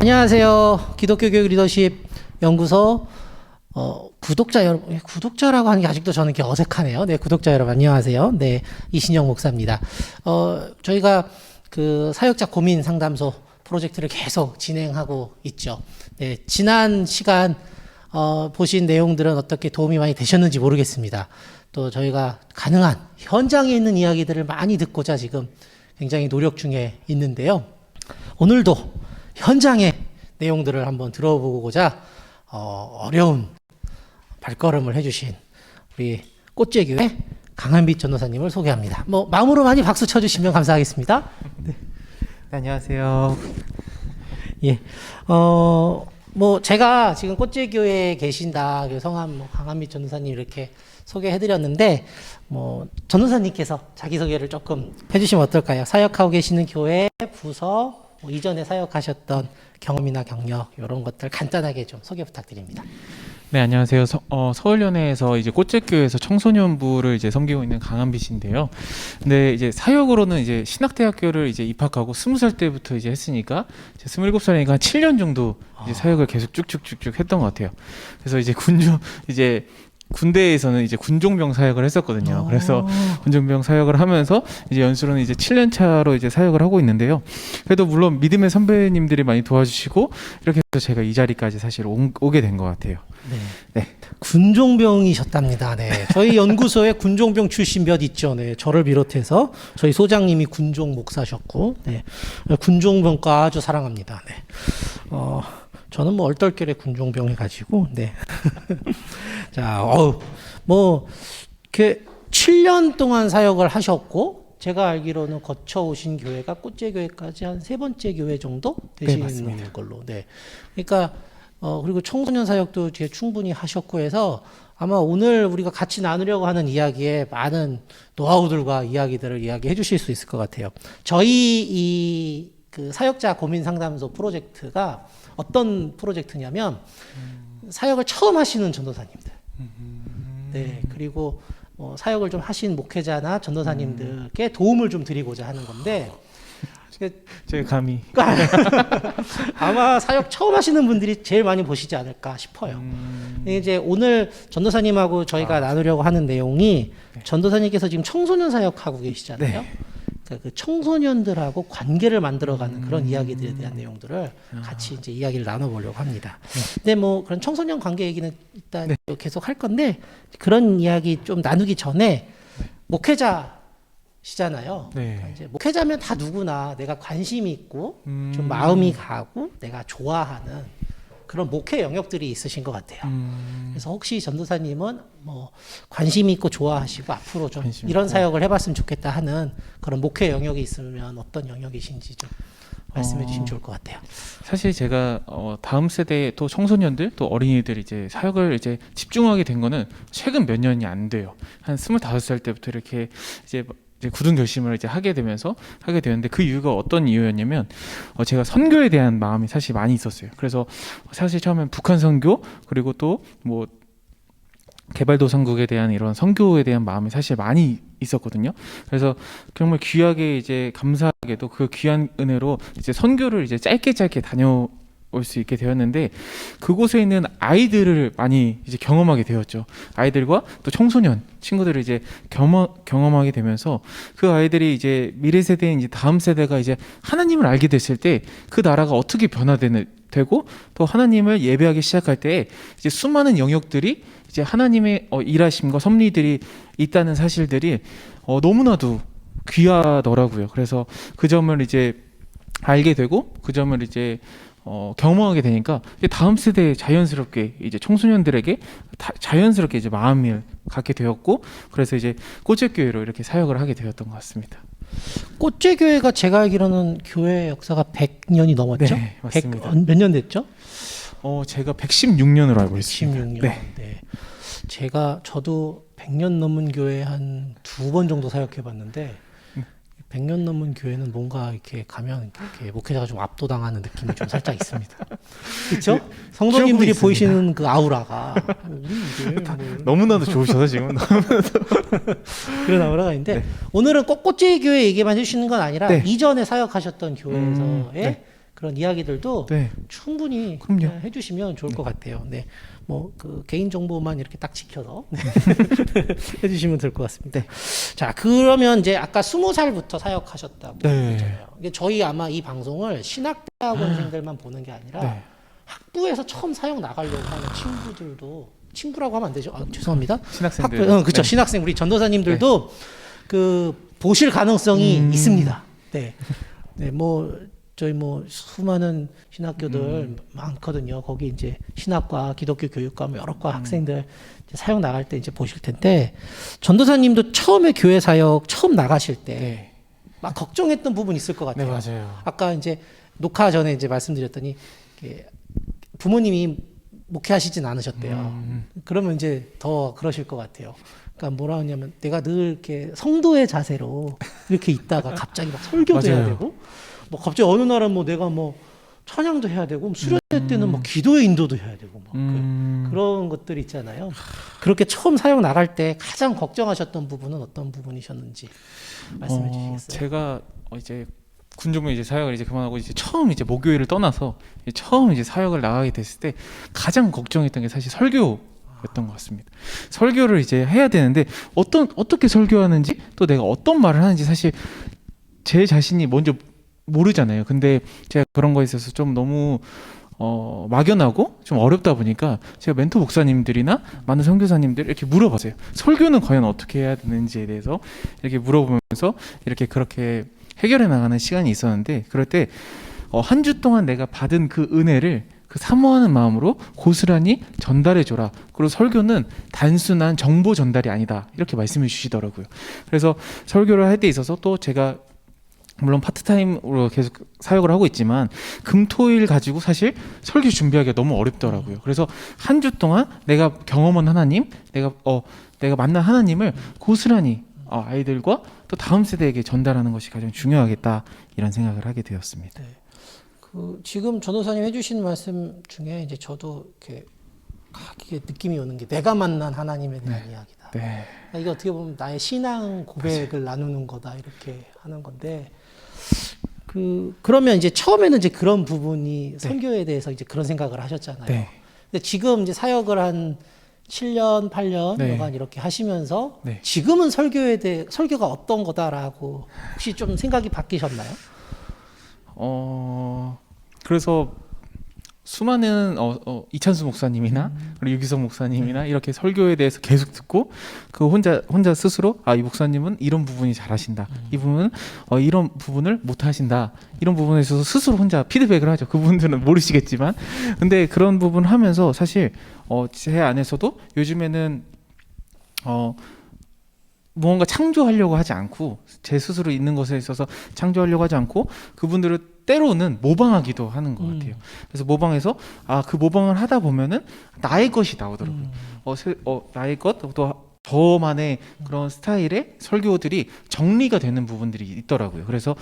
안녕하세요. 기독교 교육 리더십 연구소 구독자 여러분, 구독자라고 하는 게 아직도 저는 이렇게 어색하네요. 네, 구독자 여러분 안녕하세요. 네, 이신영 목사입니다. 저희가 그 사역자 고민 상담소 프로젝트를 계속 진행하고 있죠. 네, 지난 시간 보신 내용들은 어떻게 도움이 많이 되셨는지 모르겠습니다. 또 저희가 가능한 현장에 있는 이야기들을 많이 듣고자 지금 굉장히 노력 중에 있는데요. 오늘도 현장의 내용들을 한번 들어보고자 어려운 발걸음을 해주신 우리 꽃제교회 강한빛 전도사님을 소개합니다. 마음으로 많이 박수 쳐주시면 감사하겠습니다. 네, 안녕하세요. 예, 제가 지금 꽃제교회에 계신다, 성함 강한빛 전도사님 이렇게 소개해드렸는데, 전도사님께서 자기소개를 조금 해주시면 어떨까요? 사역하고 계시는 교회, 부서, 이전에 사역하셨던 경험이나 경력 이런 것들 간단하게 좀 소개 부탁드립니다. 네, 안녕하세요. 서울연회에서 이제 꽃제교회에서 청소년부를 이제 섬기고 있는 강한빛인데요. 근데 이제 사역으로는 이제 신학대학교를 이제 입학하고 20살 때부터 이제 했으니까 이제 27살이니까 한 7년 정도 이제 사역을 계속 쭉쭉쭉쭉 했던 것 같아요. 그래서 이제 군대에서는 이제 군종병 사역을 했었거든요. 그래서 군종병 사역을 하면서 이제 연수로는 이제 7년 차로 이제 사역을 하고 있는데요. 그래도 물론 믿음의 선배님들이 많이 도와주시고 이렇게 해서 제가 이 자리까지 사실 오게 된 것 같아요. 네. 군종병이셨답니다. 네. 저희 연구소에 군종병 출신 몇 있죠. 네. 저를 비롯해서 저희 소장님이 군종 목사셨고, 네. 군종병과 아주 사랑합니다. 네. 저는 얼떨결에 군종병 해가지고, 네. 자, 이렇게 7년 동안 사역을 하셨고, 제가 알기로는 거쳐오신 교회가 꽃제교회까지 한 3번째 교회 정도 되시는 네, 걸로. 네. 그러니까, 그리고 청소년 사역도 충분히 하셨고 해서 아마 오늘 우리가 같이 나누려고 하는 이야기에 많은 노하우들과 이야기들을 이야기해 주실 수 있을 것 같아요. 저희 그 사역자 고민 상담소 프로젝트가 어떤 프로젝트냐면 사역을 처음 하시는 전도사님들, 네, 그리고 사역을 좀 하신 목회자나 전도사님들께 도움을 좀 드리고자 하는 건데, 제가 감히 아마 사역 처음 하시는 분들이 제일 많이 보시지 않을까 싶어요. 이제 오늘 전도사님하고 저희가 나누려고 하는 내용이, 전도사님께서 지금 청소년 사역하고 계시잖아요. 네. 그 청소년들하고 관계를 만들어가는 그런 이야기들에 대한 내용들을 같이 이제 이야기를 나눠보려고 합니다. 근데 그런 청소년 관계 얘기는 일단 계속 할 건데, 그런 이야기 좀 나누기 전에 목회자시잖아요. 네. 그러니까 이제 목회자면 다 누구나 내가 관심이 있고 좀 마음이 가고 내가 좋아하는 그런 목회 영역들이 있으신 것 같아요. 그래서 혹시 전도사님은 관심이 있고 좋아하시고 앞으로 좀 이런 사역을 해봤으면 좋겠다 하는 그런 목회 영역이 있으면 어떤 영역이신지 좀 말씀해 주시면 좋을 것 같아요. 사실 제가 다음 세대 또 청소년들 또 어린이들 이제 사역을 이제 집중하게 된 거는 최근 몇 년이 안 돼요. 한 25살 때부터 이렇게 이제 굳은 결심을 이제 하게 되는데, 그 이유가 어떤 이유였냐면, 제가 선교에 대한 마음이 사실 많이 있었어요. 그래서 사실 처음엔 북한 선교, 그리고 또 개발도상국에 대한 이런 선교에 대한 마음이 사실 많이 있었거든요. 그래서 정말 귀하게 이제 감사하게도 그 귀한 은혜로 이제 선교를 이제 짧게 다녀올 수 있게 되었는데, 그곳에 있는 아이들을 많이 이제 경험하게 되었죠. 아이들과 또 청소년 친구들을 이제 경험하게 되면서, 그 아이들이 이제 미래 세대인 이제 다음 세대가 이제 하나님을 알게 됐을 때 그 나라가 어떻게 변화되고 또 하나님을 예배하기 시작할 때 이제 수많은 영역들이 이제 하나님의 일하심과 섭리들이 있다는 사실들이 너무나도 귀하더라고요. 그래서 그 점을 이제 알게 되고, 그 점을 이제 경험하게 되니까 이제 다음 세대에 자연스럽게 이제 청소년들에게 자연스럽게 이제 마음을 갖게 되었고, 그래서 이제 꽃제교회로 이렇게 사역을 하게 되었던 것 같습니다. 꽃제교회가 제가 알기로는 교회 역사가 100년이 넘었죠? 네, 맞습니다. 몇 년 됐죠? 제가 116년으로 알고 있습니다. 116년. 네. 저도 100년 넘은 교회 한 2번 정도 사역해 봤는데, 100년 넘은 교회는 뭔가 이렇게 가면 이렇게 목회자가 좀 압도당하는 느낌이 좀 살짝 있습니다. 그렇죠? 성도님들이 보이시는 그 아우라가 너무나도 좋으셔서 지금 그런 아우라가 있는데, 오늘은 꽃제교회 얘기만 해주시는 건 아니라 이전에 사역하셨던 교회에서의 그런 이야기들도 네. 충분히 그럼요. 해주시면 좋을 것 같아요. 네, 뭐 그 개인 정보만 이렇게 딱 지켜서 해주시면 될 것 같습니다. 자, 그러면 이제 아까 20살부터 사역하셨다고 네. 했잖아요. 이게 저희 아마 이 방송을 신학대학원생들만 보는 게 아니라 네. 학부에서 처음 사역 나가려고 하는 친구라고 하면 안 되죠. 죄송합니다. 신학생들. 그렇죠. 네. 신학생 우리 전도사님들도 그 보실 가능성이 있습니다. 네, 네, 뭐 저희 뭐 수많은 신학교들 많거든요. 거기 이제 신학과, 기독교 교육과 뭐 여러 과 학생들 이제 사역 나갈 때 이제 보실 텐데 전도사님도 처음에 교회 사역 처음 나가실 때 막 네. 걱정했던 부분 있을 것 네, 같아요. 맞아요. 아까 이제 녹화 전에 이제 말씀드렸더니 이렇게 부모님이 목회하시진 않으셨대요. 그러면 이제 더 그러실 것 같아요. 그러니까 뭐라 하냐면 내가 늘 이렇게 성도의 자세로 이렇게 있다가 갑자기 막 설교도 해야 맞아요. 되고 뭐 갑자기 어느 날은 뭐 내가 뭐 찬양도 해야 되고 수련회 때는 뭐 기도의 인도도 해야 되고 뭐 그런 것들 있잖아요. 그렇게 처음 사역 나갈 때 가장 걱정하셨던 부분은 어떤 부분이셨는지 말씀해 주시겠어요? 제가 이제 군종무 이제 사역을 이제 그만하고 이제 처음 이제 목요일을 떠나서 이제 처음 이제 사역을 나가게 됐을 때 가장 걱정했던 게 사실 설교였던 것 같습니다. 설교를 이제 해야 되는데 어떻게 설교하는지 또 내가 어떤 말을 하는지 사실 제 자신이 먼저 모르잖아요. 근데 제가 그런 거에 있어서 좀 너무 막연하고 좀 어렵다 보니까 제가 멘토 목사님들이나 많은 선교사님들 이렇게 물어봤어요. 설교는 과연 어떻게 해야 되는지에 대해서 이렇게 물어보면서 이렇게 그렇게 해결해 나가는 시간이 있었는데 그럴 때 한 주 동안 내가 받은 그 은혜를 그 사모하는 마음으로 고스란히 전달해 줘라. 그리고 설교는 단순한 정보 전달이 아니다. 이렇게 말씀해 주시더라고요. 그래서 설교를 할 때 있어서 또 제가 물론 파트타임으로 계속 사역을 하고 있지만 금토일 가지고 사실 설교 준비하기가 너무 어렵더라고요. 그래서 한 주 동안 내가 경험한 하나님, 내가 만난 하나님을 고스란히 아이들과 또 다음 세대에게 전달하는 것이 가장 중요하겠다 이런 생각을 하게 되었습니다. 네. 그 지금 전도사님 해주신 말씀 중에 이제 저도 이렇게 이게 느낌이 오는 게 내가 만난 하나님에 대한 이야기다. 네. 이게 어떻게 보면 나의 신앙 고백을 나누는 거다 이렇게 하는 건데 그러면 이제 처음에는 이제 그런 부분이 선교에 대해서 이제 그런 생각을 하셨잖아요. 네. 근데 지금 이제 사역을 한 7년, 8년 네. 여간 이렇게 하시면서 네. 지금은 설교가 어떤 거다라고 혹시 좀 생각이 바뀌셨나요? 그래서 수많은 이찬수 목사님이나 그리고 유기성 목사님이나 이렇게 설교에 대해서 계속 듣고 그 혼자 스스로 이 목사님은 이런 부분이 잘하신다. 이 부분은 이런 부분을 못 하신다. 이런 부분에 있어서 스스로 혼자 피드백을 하죠. 그분들은 모르시겠지만 근데 그런 부분을 하면서 사실 제 안에서도 요즘에는 무언가 창조하려고 하지 않고 제 스스로 있는 것에 있어서 창조하려고 하지 않고 그분들을 때로는 모방하기도 하는 것 같아요. 그래서 모방해서 그 모방을 하다 보면은 나의 것이 나오더라고요. 나의 것 또 저만의 그런 스타일의 설교들이 정리가 되는 부분들이 있더라고요. 그래서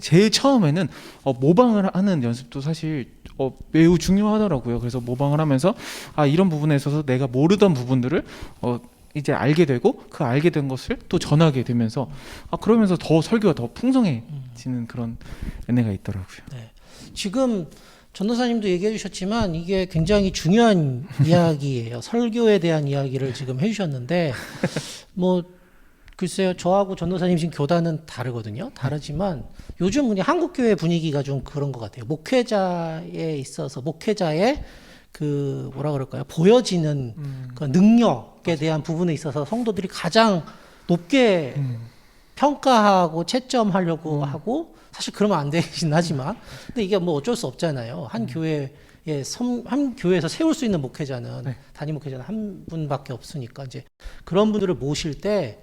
제일 처음에는 모방을 하는 연습도 사실 매우 중요하더라고요. 그래서 모방을 하면서 이런 부분에 있어서 내가 모르던 부분들을 이제 알게 되고 그 알게 된 것을 또 전하게 되면서 그러면서 더 설교가 더 풍성해지는 그런 은혜가 있더라고요. 네. 지금 전도사님도 얘기해 주셨지만 이게 굉장히 중요한 이야기예요. 설교에 대한 이야기를 지금 해주셨는데 뭐 글쎄요, 저하고 전도사님 지금 교단은 다르거든요. 다르지만 요즘 그냥 한국 교회 분위기가 좀 그런 것 같아요. 목회자에 있어서 목회자의 그 뭐라 그럴까요? 보여지는 그 능력에 대한 부분에 있어서 성도들이 가장 높게 평가하고 채점하려고 하고 사실 그러면 안 되긴 하지만 근데 이게 뭐 어쩔 수 없잖아요. 한 교회에서 세울 수 있는 목회자는 단임 목회자는 한 분밖에 없으니까 이제 그런 분들을 모실 때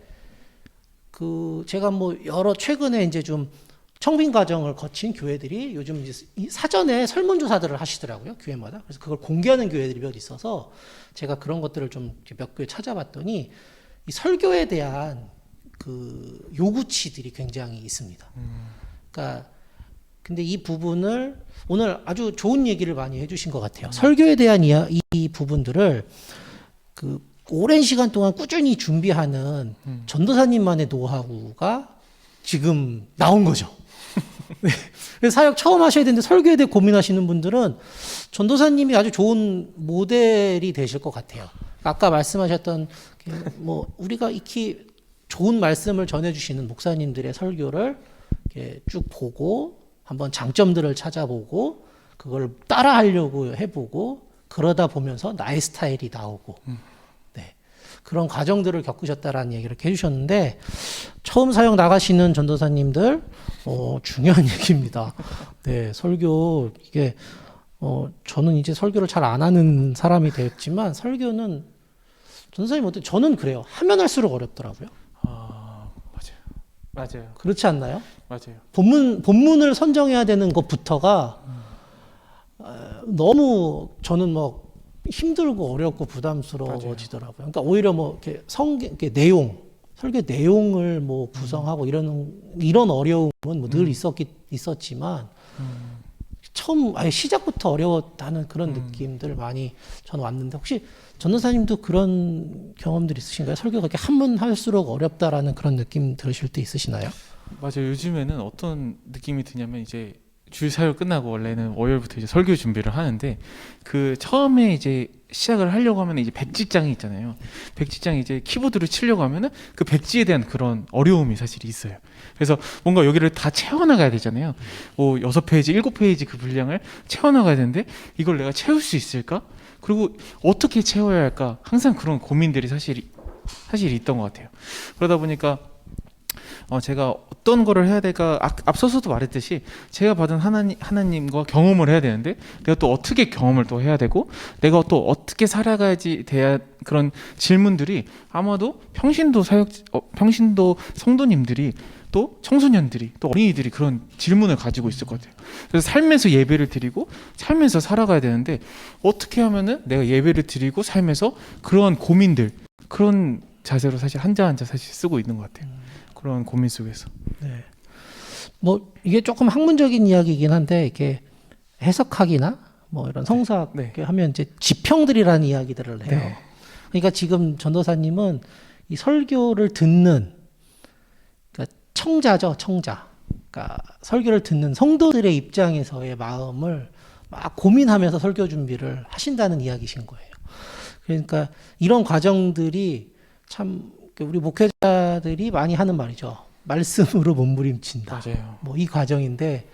제가 뭐 최근에 이제 좀 청빙 과정을 거친 교회들이 요즘 이제 사전에 설문조사들을 하시더라고요. 교회마다. 그래서 그걸 공개하는 교회들이 몇 있어서 제가 그런 것들을 좀 몇 교회 찾아봤더니 이 설교에 대한 그 요구치들이 굉장히 있습니다. 그러니까 근데 이 부분을 오늘 아주 좋은 얘기를 많이 해주신 것 같아요. 설교에 대한 이 부분들을 그 오랜 시간 동안 꾸준히 준비하는 전도사님만의 노하우가 지금 나온 거죠. 그래서 사역 처음 하셔야 되는데 설교에 대해 고민하시는 분들은 전도사님이 아주 좋은 모델이 되실 것 같아요. 아까 말씀하셨던 뭐 우리가 익히 좋은 말씀을 전해주시는 목사님들의 설교를 이렇게 쭉 보고 한번 장점들을 찾아보고 그걸 따라하려고 해보고 그러다 보면서 나의 스타일이 나오고 네. 그런 과정들을 겪으셨다라는 얘기를 이렇게 해주셨는데 처음 사역 나가시는 전도사님들 중요한 얘기입니다. 네, 설교 이게 저는 이제 설교를 잘 안 하는 사람이 됐지만 설교는 전도사님 어때? 저는 그래요. 하면 할수록 어렵더라고요. 맞아요. 그렇지 않나요? 맞아요. 본문을 선정해야 되는 것부터가 너무 저는 뭐 힘들고 어렵고 부담스러워지더라고요. 그러니까 오히려 뭐 이렇게 이렇게 설교 내용을 뭐 구성하고 이런 어려움은 뭐 늘 있었지만 처음 아예 시작부터 어려웠다는 그런 느낌들 많이 저는 왔는데 혹시 전도사님도 그런 경험들 있으신가요? 설교가 이렇게 하면 할수록 어렵다라는 그런 느낌 들으실 때 있으시나요? 맞아요. 요즘에는 어떤 느낌이 드냐면 이제 주일 사역 끝나고 원래는 월요일부터 이제 설교 준비를 하는데 그 처음에 이제 시작을 하려고 하면 이제 백지장이 있잖아요. 백지장 이제 키보드를 치려고 하면은 그 백지에 대한 그런 어려움이 사실 있어요. 그래서 뭔가 여기를 다 채워나가야 되잖아요. 뭐 6페이지, 7페이지 그 분량을 채워나가야 되는데 이걸 내가 채울 수 있을까? 그리고 어떻게 채워야 할까? 항상 그런 고민들이 사실 있던 것 같아요. 그러다 보니까 제가 어떤 거를 해야 될까 앞서서도 말했듯이 제가 받은 하나님과 경험을 해야 되는데 내가 또 어떻게 경험을 또 해야 되고 내가 또 어떻게 살아가야지 대한 그런 질문들이 아마도 평신도 성도님들이 또 청소년들이 또 어린이들이 그런 질문을 가지고 있을 것 같아요. 그래서 삶에서 예배를 드리고 삶에서 살아가야 되는데 어떻게 하면은 내가 예배를 드리고 삶에서 그런 고민들 그런 자세로 사실 한자 한자 사실 쓰고 있는 것 같아요. 그런 고민 속에서. 네. 뭐 이게 조금 학문적인 이야기이긴 한데 이렇게 해석학이나 뭐 이런 성사학 네. 하면 이제 지평들이라는 이야기들을 해요. 네. 그러니까 지금 전도사님은 이 설교를 듣는 그러니까 청자죠, 청자. 그러니까 설교를 듣는 성도들의 입장에서의 마음을 막 고민하면서 설교 준비를 하신다는 이야기신 거예요. 그러니까 이런 과정들이 참 우리 목회자들이 많이 하는 말이죠. 말씀으로 몸부림친다. 맞아요. 뭐 이 과정인데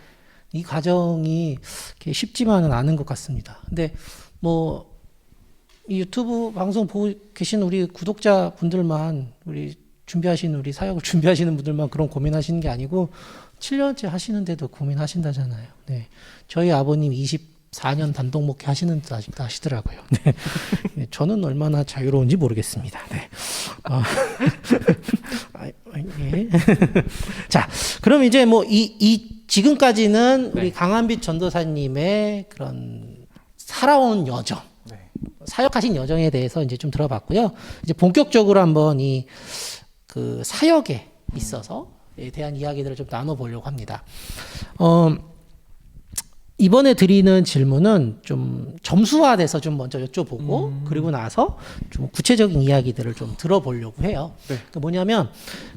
이 과정이 쉽지만은 않은 것 같습니다. 근데 뭐 이 유튜브 방송 보고 계신 우리 구독자 분들만 우리 사역을 준비하시는 분들만 그런 고민하시는 게 아니고 7년째 하시는데도 고민하신다잖아요. 네. 저희 아버님 24년 단독 목회 하시는 듯 아직도 하시더라고요. 네. 네, 저는 얼마나 자유로운지 모르겠습니다. 네. 예. 자, 그럼 이제 뭐 지금까지는 네. 우리 강한빛 전도사님의 그런 살아온 여정, 네. 사역하신 여정에 대해서 이제 좀 들어봤고요. 이제 본격적으로 한번 그 사역에 있어서에 대한 이야기들을 좀 나눠보려고 합니다. 이번에 드리는 질문은 좀 점수화돼서 좀 먼저 여쭤보고 그리고 나서 좀 구체적인 이야기들을 좀 들어보려고 해요. 네. 그 뭐냐면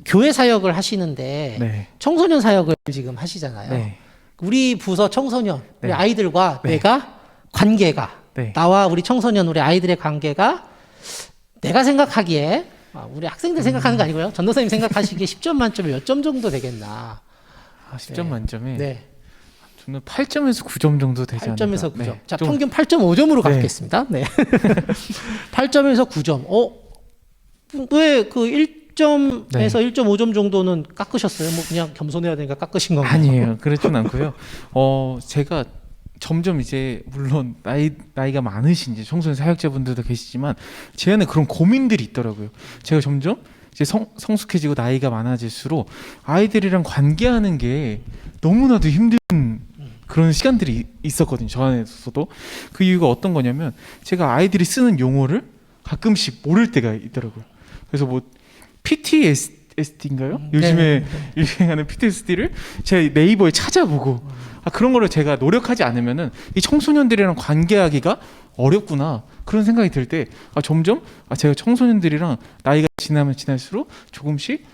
교회 사역을 하시는데 네. 청소년 사역을 지금 하시잖아요. 네. 우리 부서 청소년, 우리 네. 아이들과 네. 내가 관계가 네. 나와 우리 청소년, 우리 아이들의 관계가 내가 생각하기에 우리 학생들 생각하는 거 아니고요. 전도사님 생각하시기에 10점 만점에 몇 점 정도 되겠나? 10점 만점에 네. 저는 8점에서 9점 정도 되지 않을까. 8점에서 9점. 네. 자, 좀- 평균 8.5점으로 네. 가겠습니다. 네. 8점에서 9점. 왜 그 1점에서 네. 1.5점 정도는 깎으셨어요? 뭐 그냥 겸손해야 되니까 깎으신 건가요? 아니에요. 그렇진 않고요. 제가 점점 이제 물론 나이가 많으신 이제 청소년 사역자분들도 계시지만 제 안에 그런 고민들이 있더라고요. 제가 점점 이제 성숙해지고 나이가 많아질수록 아이들이랑 관계하는 게 너무나도 힘든 그런 시간들이 있었거든요. 저 안에서도. 그 이유가 어떤 거냐면 제가 아이들이 쓰는 용어를 가끔씩 모를 때가 있더라고요. 그래서 뭐 PTSD인가요? 요즘에 유행하는 PTSD를 제가 네이버에 찾아보고 그런 거를 제가 노력하지 않으면은 이 청소년들이랑 관계하기가 어렵구나 그런 생각이 들 때 점점 제가 청소년들이랑 나이가 지나면 지날수록 조금씩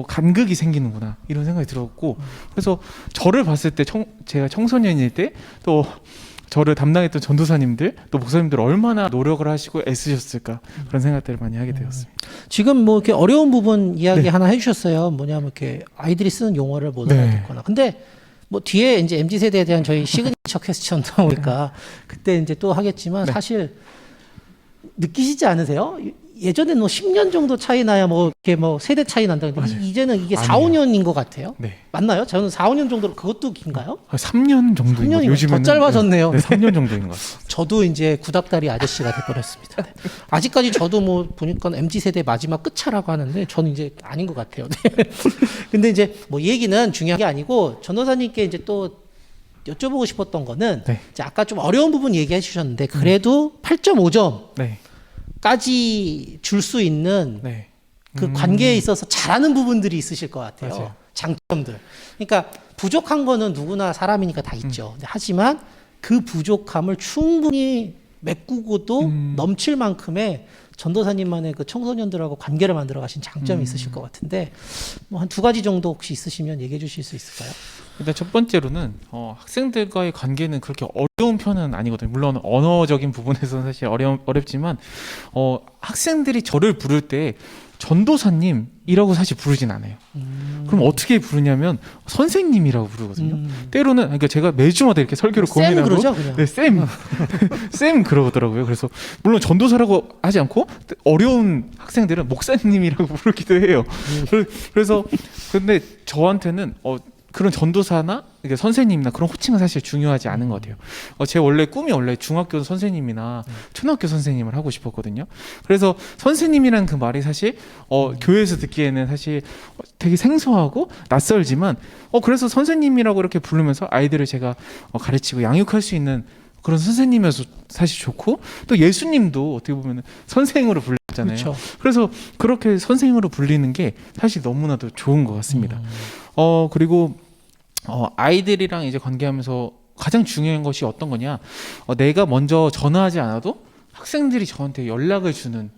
간극이 생기는구나 이런 생각이 들었고 그래서 저를 봤을 때 제가 청소년일 때 또 저를 담당했던 전도사님들 또 목사님들 얼마나 노력을 하시고 애쓰셨을까 그런 생각들을 많이 하게 되었습니다. 지금 뭐 이렇게 어려운 부분 이야기 네. 하나 해주셨어요. 뭐냐면 이렇게 아이들이 쓰는 용어를 못 네. 알아듣거나. 근데 뭐 뒤에 이제 MZ 세대에 대한 저희 시그니처 퀘스천 나오니까 그때 이제 또 하겠지만 네. 사실 느끼시지 않으세요? 예전에는 뭐 10년 정도 차이 나야 뭐 이렇게 뭐 세대 차이 난다는데 맞아요. 이제는 이게 4, 아니에요. 5년인 것 같아요. 네. 맞나요? 저는 4, 5년 정도로 그것도 긴가요? 3년 정도인 것 3년이 같아요. 요즘에는 더 짧아졌네요. 네, 3년 정도인 것 같습니다. 저도 이제 구닥다리 아저씨가 돼버렸습니다. 네. 아직까지 저도 뭐 보니까 MZ 세대 마지막 끝차라고 하는데 저는 이제 아닌 것 같아요. 네. 근데 이제 뭐 얘기는 중요한 게 아니고 전도사님께 이제 또 여쭤보고 싶었던 거는 네. 이제 아까 좀 어려운 부분 얘기해 주셨는데 그래도 8.5점까지 네. 줄 수 있는 네. 그 관계에 있어서 잘하는 부분들이 있으실 것 같아요. 맞아요. 장점들. 그러니까 부족한 거는 누구나 사람이니까 다 있죠. 근데 하지만 그 부족함을 충분히 메꾸고도 넘칠 만큼의 전도사님만의 그 청소년들하고 관계를 만들어 가신 장점이 있으실 것 같은데 뭐 한 두 가지 정도 혹시 있으시면 얘기해 주실 수 있을까요? 일단 첫 번째로는 학생들과의 관계는 그렇게 어려운 편은 아니거든요. 물론 언어적인 부분에서는 사실 어렵지만 학생들이 저를 부를 때 전도사님이라고 사실 부르진 않아요. 그럼 어떻게 부르냐면 선생님이라고 부르거든요. 때로는 그러니까 제가 매주마다 이렇게 설교를 쌤 고민하고 그러죠, 그냥. 네, 쌤 그러더라고요. 그래서 물론 전도사라고 하지 않고 어려운 학생들은 목사님이라고 부르기도 해요. 그래서 근데 저한테는 그런 전도사나 이게 선생님이나 그런 호칭은 사실 중요하지 않은 것 같아요. 제 원래 꿈이 원래 중학교 선생님이나 초등학교 선생님을 하고 싶었거든요. 그래서 선생님이라는 그 말이 사실 교회에서 듣기에는 사실 되게 생소하고 낯설지만 그래서 선생님이라고 이렇게 부르면서 아이들을 제가 가르치고 양육할 수 있는 그런 선생님이어서 사실 좋고 또 예수님도 어떻게 보면 선생으로 불렸잖아요. 그렇죠. 그래서 그렇게 선생으로 불리는 게 사실 너무나도 좋은 것 같습니다. 그리고 아이들이랑 이제 관계하면서 가장 중요한 것이 어떤 거냐? 내가 먼저 전화하지 않아도 학생들이 저한테 연락을 주는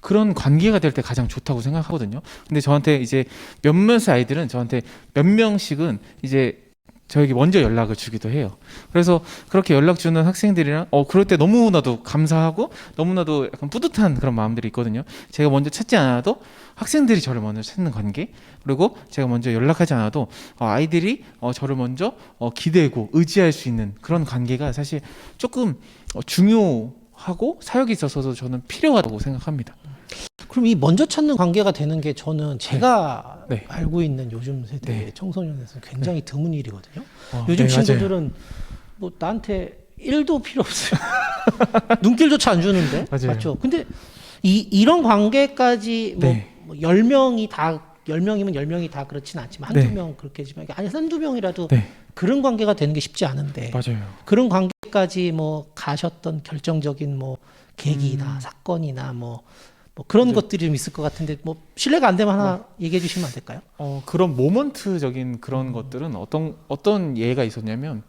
그런 관계가 될 때 가장 좋다고 생각하거든요. 근데 저한테 이제 몇몇 아이들은 저한테 몇 명씩은 이제 저에게 먼저 연락을 주기도 해요. 그래서 그렇게 연락 주는 학생들이랑 그럴 때 너무나도 감사하고 너무나도 약간 뿌듯한 그런 마음들이 있거든요. 제가 먼저 찾지 않아도 학생들이 저를 먼저 찾는 관계, 그리고 제가 먼저 연락하지 않아도 아이들이 저를 먼저 기대고 의지할 수 있는 그런 관계가 사실 조금 중요하고 사역에 있어서도 저는 필요하다고 생각합니다. 그럼 이 먼저 찾는 관계가 되는 게 저는 제가 네. 알고 있는 요즘 세대 네. 청소년에서는 굉장히 드문 일이거든요. 네, 요즘 맞아요. 친구들은 뭐 나한테 1도 필요 없어요. 눈길조차 안 주는데. 맞아요. 맞죠? 근데 이런 관계까지 네. 뭐 10명이 다 10명이면 10명이 다 그렇지는 않지만 한두 네. 명 그렇게지만 아니 한두 명이라도 네, 그런 관계가 되는 게 쉽지 않은데 맞아요. 그런 관계까지 뭐 가셨던 결정적인 뭐 계기나 사건이나 뭐 그런 것들이 좀 있을 것 같은데 뭐 실례가 안 되면 하나 얘기해 주시면 안 될까요? 그런 모먼트적인 그런 것들은 어떤 예가 있었냐면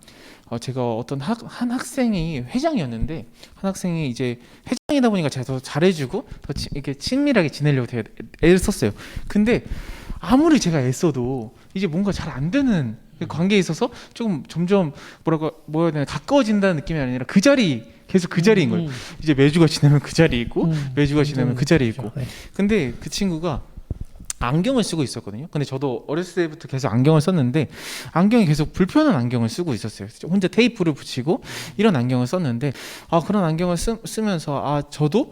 제가 어떤 한 학생이 회장이었는데 한 학생이 이제 회장이다 보니까 제가 더 잘해주고 더 이렇게 친밀하게 지내려고 되게 애를 썼어요. 근데 아무리 제가 애써도 이제 뭔가 잘 안 되는 관계에 있어서 조금 점점 뭐라 해야 되나 가까워진다는 느낌이 아니라 그 자리 계속 그 자리인 거예요. 이제 매주가 지나면 그 자리에 있고 매주가 지나면 그 자리에 있고. 네. 근데 그 친구가 안경을 쓰고 있었거든요. 근데 저도 어렸을 때부터 계속 안경을 썼는데 안경이 계속 불편한 안경을 쓰고 있었어요. 혼자 테이프를 붙이고 이런 안경을 썼는데 그런 안경을 쓰면서 저도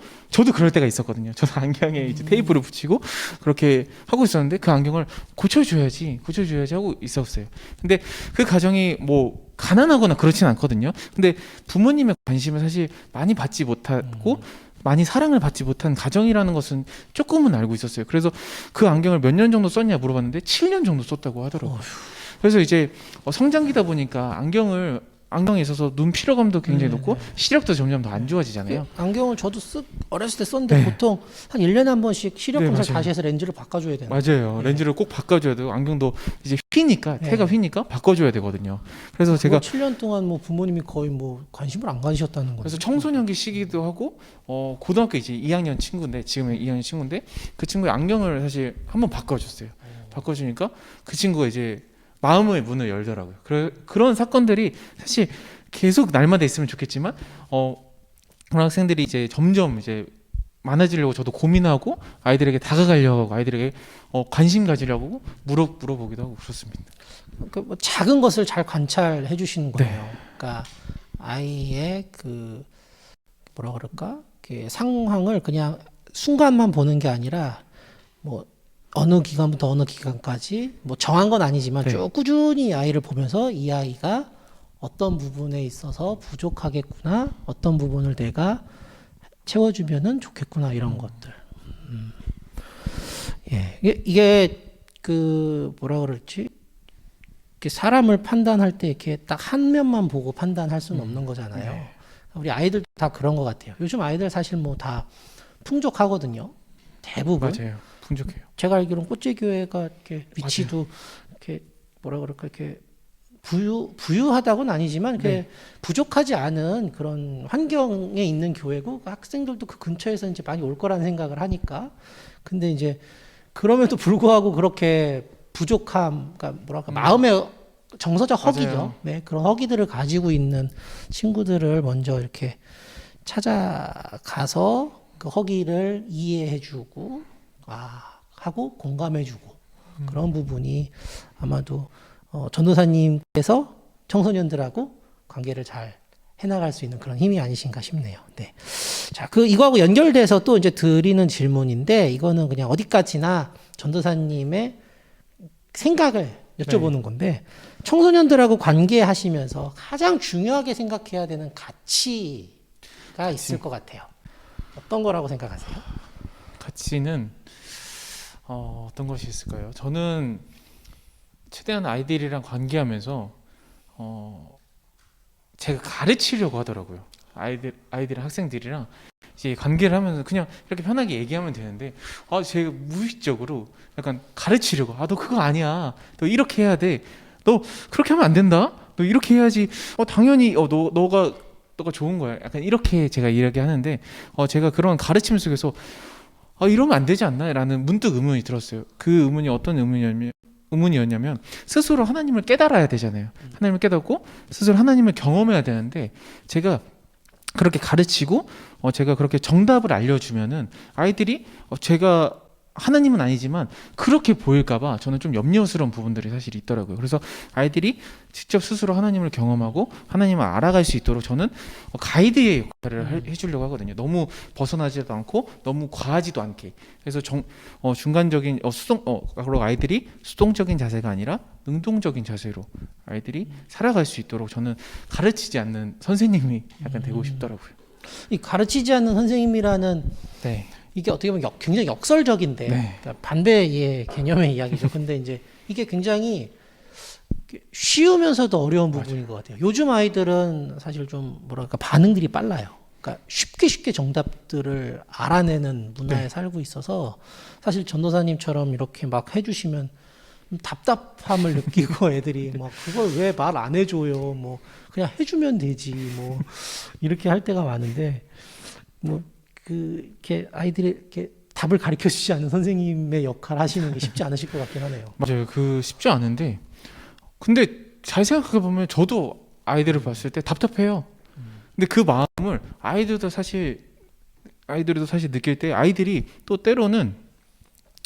그럴 때가 있었거든요. 저도 안경에 이제 테이프를 붙이고 그렇게 하고 있었는데 그 안경을 고쳐줘야지 하고 있었어요. 근데 그 가정이 뭐 가난하거나 그렇진 않거든요. 근데 부모님의 관심을 사실 많이 받지 못하고 많이 사랑을 받지 못한 가정이라는 것은 조금은 알고 있었어요. 그래서 그 안경을 몇 년 정도 썼냐 물어봤는데 7년 정도 썼다고 하더라고요. 그래서 이제 성장기다 보니까 안경에 있어서 눈 피로감도 굉장히 높고 시력도 점점 더 안 좋아지잖아요. 안경을 저도 어렸을 때 썼는데 네. 보통 한 1년에 한 번씩 시력 네, 검사 맞아요. 다시 해서 렌즈를 바꿔줘야 되는 맞아요. 네. 렌즈를 꼭 바꿔줘야 되고 안경도 이제 휘니까 네. 태가 휘니까 바꿔줘야 되거든요. 그래서 제가 7년 동안 뭐 부모님이 거의 뭐 관심을 안 가지셨다는 거죠. 그래서 청소년기 시기도 하고 고등학교 이제 2학년 친구인데 지금은 2학년 친구인데 그 친구의 안경을 사실 한번 바꿔줬어요. 바꿔주니까 그 친구가 이제 마음의 문을 열더라고요. 그런 사건들이 사실 계속 날마다 있으면 좋겠지만 그런 학생들이 이제 점점 이제 많아지려고 저도 고민하고 아이들에게 다가가려고 하고 아이들에게 관심 가지려고 물어보기도 하고 그렇습니다. 뭐 작은 것을 잘 관찰해 주시는 거예요. 네. 그러니까 아이의 그 뭐라 그럴까? 그 상황을 그냥 순간만 보는 게 아니라 뭐 어느 기간부터 어느 기간까지 뭐 정한 건 아니지만 네. 쭉 꾸준히 아이를 보면서 이 아이가 어떤 부분에 있어서 부족하겠구나, 어떤 부분을 내가 채워주면은 좋겠구나 이런 것들. 예, 이게 그 뭐라 그럴지 이렇게 사람을 판단할 때 이렇게 딱 한 면만 보고 판단할 수는 없는 거잖아요. 네. 우리 아이들도 다 그런 것 같아요. 요즘 아이들 사실 뭐 다 풍족하거든요. 대부분. 맞아요. 풍족해요. 제가 알기로는 꽃제교회가 이렇게 위치도 이렇게 뭐라 그럴까 이렇게 부유하다고는 아니지만 이렇게 부족하지 않은 그런 환경에 있는 교회고 학생들도 그 근처에서 이제 많이 올 거라는 생각을 하니까 근데 이제 그럼에도 불구하고 그렇게 부족함, 그러니까 뭐랄까 마음의 정서적 허기죠. 맞아요. 네, 그런 허기들을 가지고 있는 친구들을 먼저 이렇게 찾아가서 그 허기를 이해해주고 하고 공감해주고 그런 부분이 아마도 전도사님께서 청소년들하고 관계를 잘 해나갈 수 있는 그런 힘이 아니신가 싶네요. 네. 자, 이거하고 연결돼서 또 이제 드리는 질문인데 이거는 그냥 어디까지나 전도사님의 생각을 여쭤보는 건데 청소년들하고 관계하시면서 가장 중요하게 생각해야 되는 가치가 있을 것 같아요. 어떤 거라고 생각하세요? 가치는 어떤 것이 있을까요? 저는 최대한 아이들이랑 관계하면서 제가 가르치려고 하더라고요. 아이들이랑 학생들이랑 이제 관계를 하면서 그냥 이렇게 편하게 얘기하면 되는데 제가 무의식적으로 약간 가르치려고 너 그거 아니야. 너 이렇게 해야 돼. 너 그렇게 하면 안 된다. 너 이렇게 해야지. 당연히 너가 좋은 거야. 약간 이렇게 제가 이야기하는데 제가 그런 가르침 속에서 이러면 안 되지 않나? 라는 문득 의문이 들었어요. 그 의문이 어떤 의문이었냐면 스스로 하나님을 깨달아야 되잖아요. 하나님을 깨닫고 스스로 하나님을 경험해야 되는데 제가 그렇게 가르치고 제가 그렇게 정답을 알려주면은 아이들이 제가 하나님은 아니지만 그렇게 보일까봐 저는 좀 염려스러운 부분들이 사실 있더라고요. 그래서 아이들이 직접 스스로 하나님을 경험하고 하나님을 알아갈 수 있도록 저는 가이드의 역할을 해주려고 하거든요. 너무 벗어나지도 않고 너무 과하지도 않게. 그래서 중간적인 그리고 아이들이 수동적인 자세가 아니라 능동적인 자세로 아이들이 살아갈 수 있도록 저는 가르치지 않는 선생님이 약간 되고 싶더라고요. 이 가르치지 않는 선생님이라는 네. 이게 어떻게 보면 굉장히 역설적인데 네. 그러니까 반대의 개념의 이야기죠. 근데 이제 이게 굉장히 쉬우면서도 어려운 부분인 것 같아요. 요즘 아이들은 사실 좀 뭐랄까 반응들이 빨라요. 그러니까 쉽게 정답들을 알아내는 문화에 살고 있어서 사실 전도사님처럼 이렇게 막 해주시면 답답함을 느끼고 애들이 막 그걸 왜 말 안 해줘요. 뭐 그냥 해주면 되지. 뭐 이렇게 할 때가 많은데 뭐 이렇게 아이들이 이렇게 답을 가르쳐 주지 않는 선생님의 역할 하시는 게 쉽지 않으실 것 같긴 하네요. 맞아요. 쉽지 않은데 근데 잘 생각해 보면 저도 아이들을 봤을 때 답답해요. 근데 그 마음을 아이들도 사실 느낄 때 아이들이 또 때로는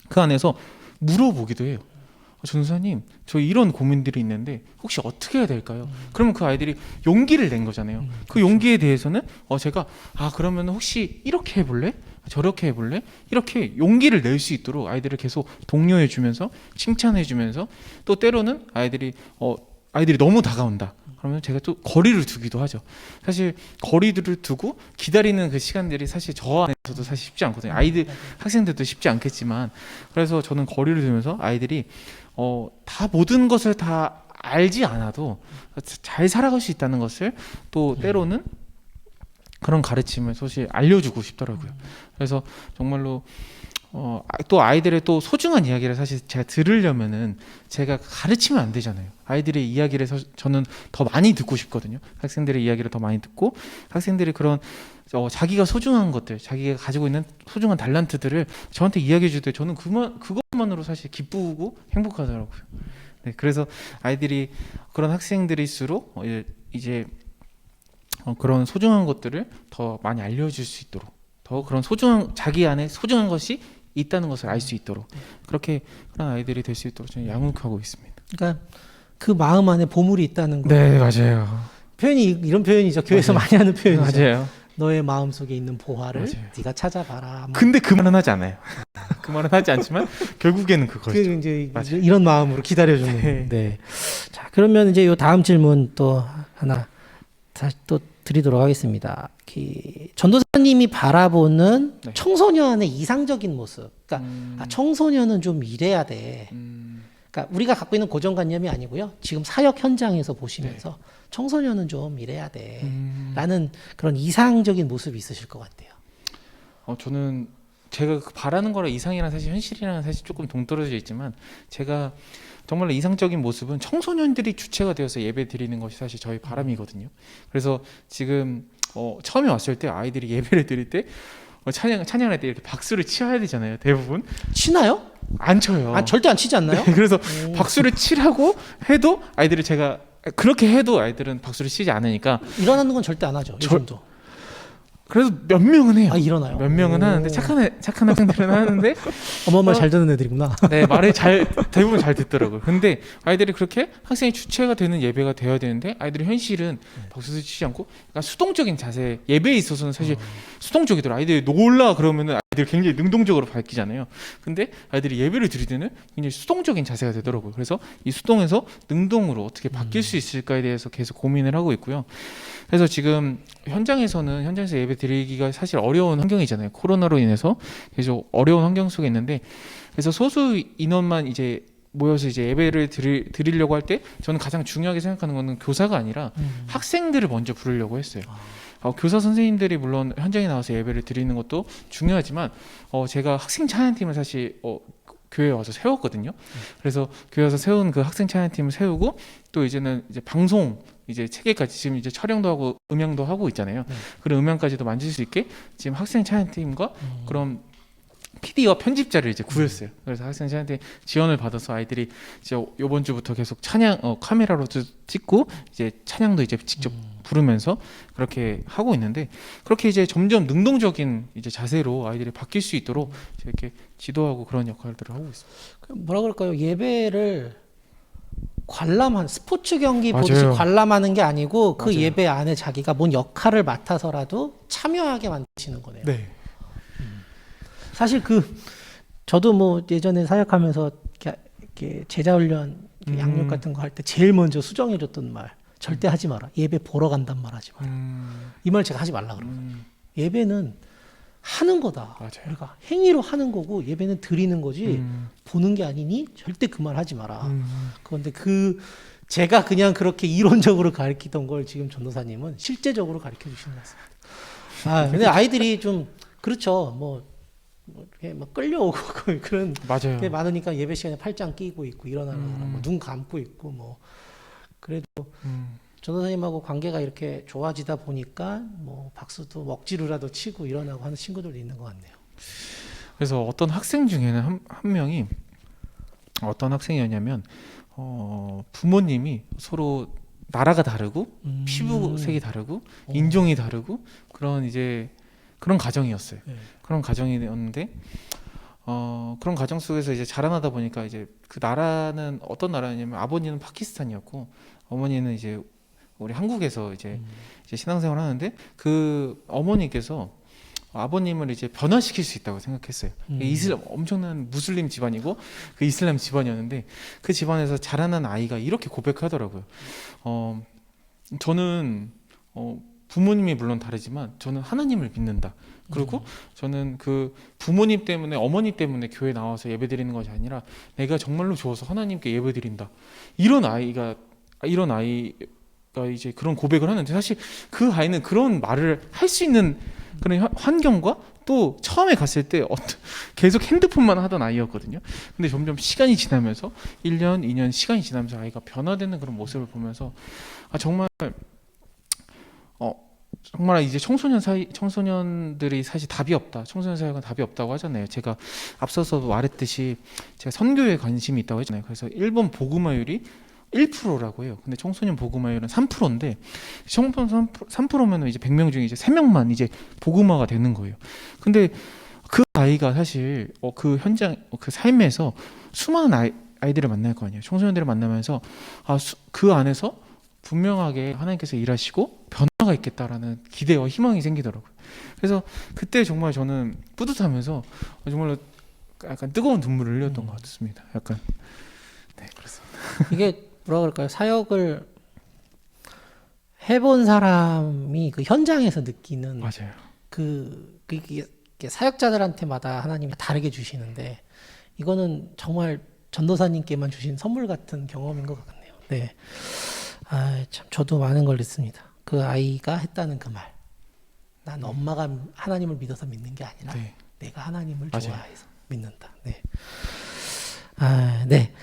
그 안에서 물어보기도 해요. 전도사님, 저 이런 고민들이 있는데 혹시 어떻게 해야 될까요? 그러면 그 아이들이 용기를 낸 거잖아요. 그 용기에 대해서는 제가 그러면 혹시 이렇게 해볼래? 저렇게 해볼래? 이렇게 용기를 낼 수 있도록 아이들을 계속 독려해주면서 칭찬해주면서 또 때로는 아이들이 너무 다가온다. 그러면 제가 또 거리를 두기도 하죠. 사실 거리들을 두고 기다리는 그 시간들이 사실 저 안에서도 사실 쉽지 않거든요. 학생들도 쉽지 않겠지만 그래서 저는 거리를 두면서 아이들이 다 모든 것을 다 알지 않아도 잘 살아갈 수 있다는 것을 또 때로는 그런 가르침을 사실 알려주고 싶더라고요. 그래서 정말로 또 아이들의 또 소중한 이야기를 사실 제가 들으려면은 제가 가르치면 안 되잖아요. 아이들의 이야기를 저는 더 많이 듣고 싶거든요. 학생들의 이야기를 더 많이 듣고 학생들이 그런 자기가 소중한 것들, 자기가 가지고 있는 소중한 달란트들을 저한테 이야기해 줄 때 저는 그거 것만으로 사실 기쁘고 행복하더라고요. 네, 그래서 아이들이 그런 학생들일수록 이제 그런 소중한 것들을 더 많이 알려줄 수 있도록, 더 그런 소중한 자기 안에 소중한 것이 있다는 것을 알 수 있도록 그렇게 그런 아이들이 될 수 있도록 저는 양육하고 있습니다. 그러니까 그 마음 안에 보물이 있다는 거. 네, 맞아요. 표현이 이런 표현이죠. 교회에서 맞아요. 많이 하는 표현이죠. 맞아요. 너의 마음 속에 있는 보화를 맞아요. 네가 찾아봐라. 뭐. 근데 그 말은 하지 않아요. 그 말은 하지 않지만 결국에는 그거죠. 그 이제 맞아요. 이런 마음으로 기다려주는. 네. 네. 자, 그러면 이제 요 다음 질문 또 하나 다시 또 드리도록 하겠습니다. 전도사님이 바라보는 네. 청소년의 이상적인 모습. 그러니까 청소년은 좀 이래야 돼. 그러니까 우리가 갖고 있는 고정관념이 아니고요. 지금 사역 현장에서 보시면서 청소년은 좀 이래야 돼. 라는 그런 이상적인 모습이 있으실 것 같아요. 저는 제가 바라는 거랑 이상이랑 사실 현실이랑 사실 조금 동떨어져 있지만 제가 정말 이상적인 모습은 청소년들이 주체가 되어서 예배 드리는 것이 사실 저희 바람이거든요. 그래서 지금 처음에 왔을 때 아이들이 예배를 드릴 때 찬양할 때 이렇게 박수를 치어야 되잖아요. 대부분 치나요? 안 쳐요. 아, 절대 안 치지 않나요? 네, 그래서 박수를 치라고 해도 아이들이 제가 그렇게 해도 아이들은 박수를 치지 않으니까 일어나는 건 절대 안 하죠. 요즘도. 그래서 몇 명은 해요. 아, 일어나요? 몇 명은 오. 하는데 착한 학생들은 하는데 어마어마 잘 듣는 애들이구나. 네, 말을 대부분 잘 듣더라고요. 근데 아이들이 그렇게 학생이 주체가 되는 예배가 되어야 되는데 아이들이 현실은 박수도 치지 않고 약간 수동적인 자세, 예배에 있어서는 사실 수동적이더라고요. 아이들이 놀라 그러면은 아이들이 굉장히 능동적으로 밝히잖아요. 근데 아이들이 예배를 드릴 때는 굉장히 수동적인 자세가 되더라고요. 그래서 이 수동에서 능동으로 어떻게 바뀔 수 있을까에 대해서 계속 고민을 하고 있고요. 그래서 지금 현장에서 예배 드리기가 사실 어려운 환경이잖아요. 코로나로 인해서 계속 어려운 환경 속에 있는데, 그래서 소수 인원만 이제 모여서 이제 예배를 드리려고 할 때 저는 가장 중요하게 생각하는 거는 교사가 아니라 학생들을 먼저 부르려고 했어요. 교사 선생님들이 물론 현장에 나와서 예배를 드리는 것도 중요하지만 제가 학생 찬양팀을 사실 교회에 와서 세웠거든요. 그래서 교회에 와서 세운 그 학생 찬양팀을 세우고 또 이제는 이제 방송 이제 체계까지 지금 이제 촬영도 하고 음향도 하고 있잖아요. 그런 음향까지도 만질 수 있게 지금 학생 찬양팀과 그런 PD와 편집자를 이제 구했어요. 그래서 학생 찬양팀 지원을 받아서 아이들이 이제 이번 주부터 계속 찬양 카메라로 찍고 이제 찬양도 이제 직접 부르면서 그렇게 하고 있는데, 그렇게 이제 점점 능동적인 이제 자세로 아이들이 바뀔 수 있도록 이렇게 지도하고 그런 역할들을 하고 있습니다. 뭐라 그럴까요? 예배를 관람한 스포츠 경기 맞아요. 보듯이 관람하는 게 아니고 그 맞아요. 예배 안에 자기가 뭔 역할을 맡아서라도 참여하게 만드시는 거네요. 네. 사실 저도 뭐 예전에 사역하면서 이렇게 제자 훈련 양육 같은 거 할 때 제일 먼저 수정해 줬던 말, 절대 하지 마라. 예배 보러 간단 말 하지 마라. 이 말 제가 하지 말라 그러거든요. 예배는 하는 거다. 맞아요. 그러니까 행위로 하는 거고 예배는 드리는 거지 보는 게 아니니 절대 그 말 하지 마라. 그런데 제가 그냥 그렇게 이론적으로 가르치던 걸 지금 전도사님은 실제적으로 가르쳐 주시는 것 같습니다. 근데 아이들이 좀 그렇죠. 이렇게 막 끌려오고 그런 맞아요. 게 많으니까 예배 시간에 팔짱 끼고 있고 일어나면 눈 감고 있고 그래도 전도사님하고 관계가 이렇게 좋아지다 보니까 박수도 억지로라도 치고 일어나고 하는 친구들도 있는 것 같네요. 그래서 어떤 학생 중에는 한 명이 어떤 학생이었냐면 부모님이 서로 나라가 다르고 피부색이 다르고 인종이 다르고 그런 가정이었어요. 네. 그런 가정이었는데 그런 가정 속에서 이제 자라나다 보니까 이제 그 나라는 어떤 나라냐면 아버님은 파키스탄이었고 어머니는 이제 우리 한국에서 이제 신앙생활을 하는데 그 어머니께서 아버님을 이제 변화시킬 수 있다고 생각했어요. 이슬람 엄청난 무슬림 집안이고 그 이슬람 집안이었는데 그 집안에서 자라난 아이가 이렇게 고백하더라고요. 저는 부모님이 물론 다르지만 저는 하나님을 믿는다. 그리고 저는 그 부모님 때문에 어머니 때문에 교회 나와서 예배드리는 것이 아니라 내가 정말로 좋아서 하나님께 예배드린다. 이런 아이가 이제 그런 고백을 하는데 사실 그 아이는 그런 말을 할 수 있는 그런 환경과 또 처음에 갔을 때 계속 핸드폰만 하던 아이였거든요. 근데 점점 시간이 지나면서 1년, 2년 시간이 지나면서 아이가 변화되는 그런 모습을 보면서 정말 정말 이제 청소년들이 사실 답이 없다. 청소년 사회가 답이 없다고 하잖아요. 제가 앞서서도 말했듯이 제가 선교에 관심이 있다고 했잖아요. 그래서 일본 복음화율이 1%라고 해요. 근데 청소년 복음화율은 3%인데 청소년 3%면은 이제 100명 중에 이제 3명만 이제 복음화가 되는 거예요. 근데 그 아이가 사실 그 현장 그 삶에서 수많은 아이들을 만날 거 아니에요. 청소년들을 만나면서 그 안에서 분명하게 하나님께서 일하시고 변화가 있겠다라는 기대와 희망이 생기더라고요. 그래서 그때 정말 저는 뿌듯하면서 정말로 약간 뜨거운 눈물을 흘렸던 것 같습니다. 약간 네 그렇습니다. 이게 뭐라 그럴까요? 사역을 해본 사람이 그 현장에서 느끼는 맞아요. 이게 사역자들한테마다 하나님이 다르게 주시는데 이거는 정말 전도사님께만 주신 선물 같은 경험인 것 같네요. 네. 참 저도 많은 걸 듣습니다. 그 아이가 했다는 그 말. 난 엄마가 하나님을 믿어서 믿는 게 아니라 네. 내가 하나님을 맞아요. 좋아해서 믿는다. 네. 네.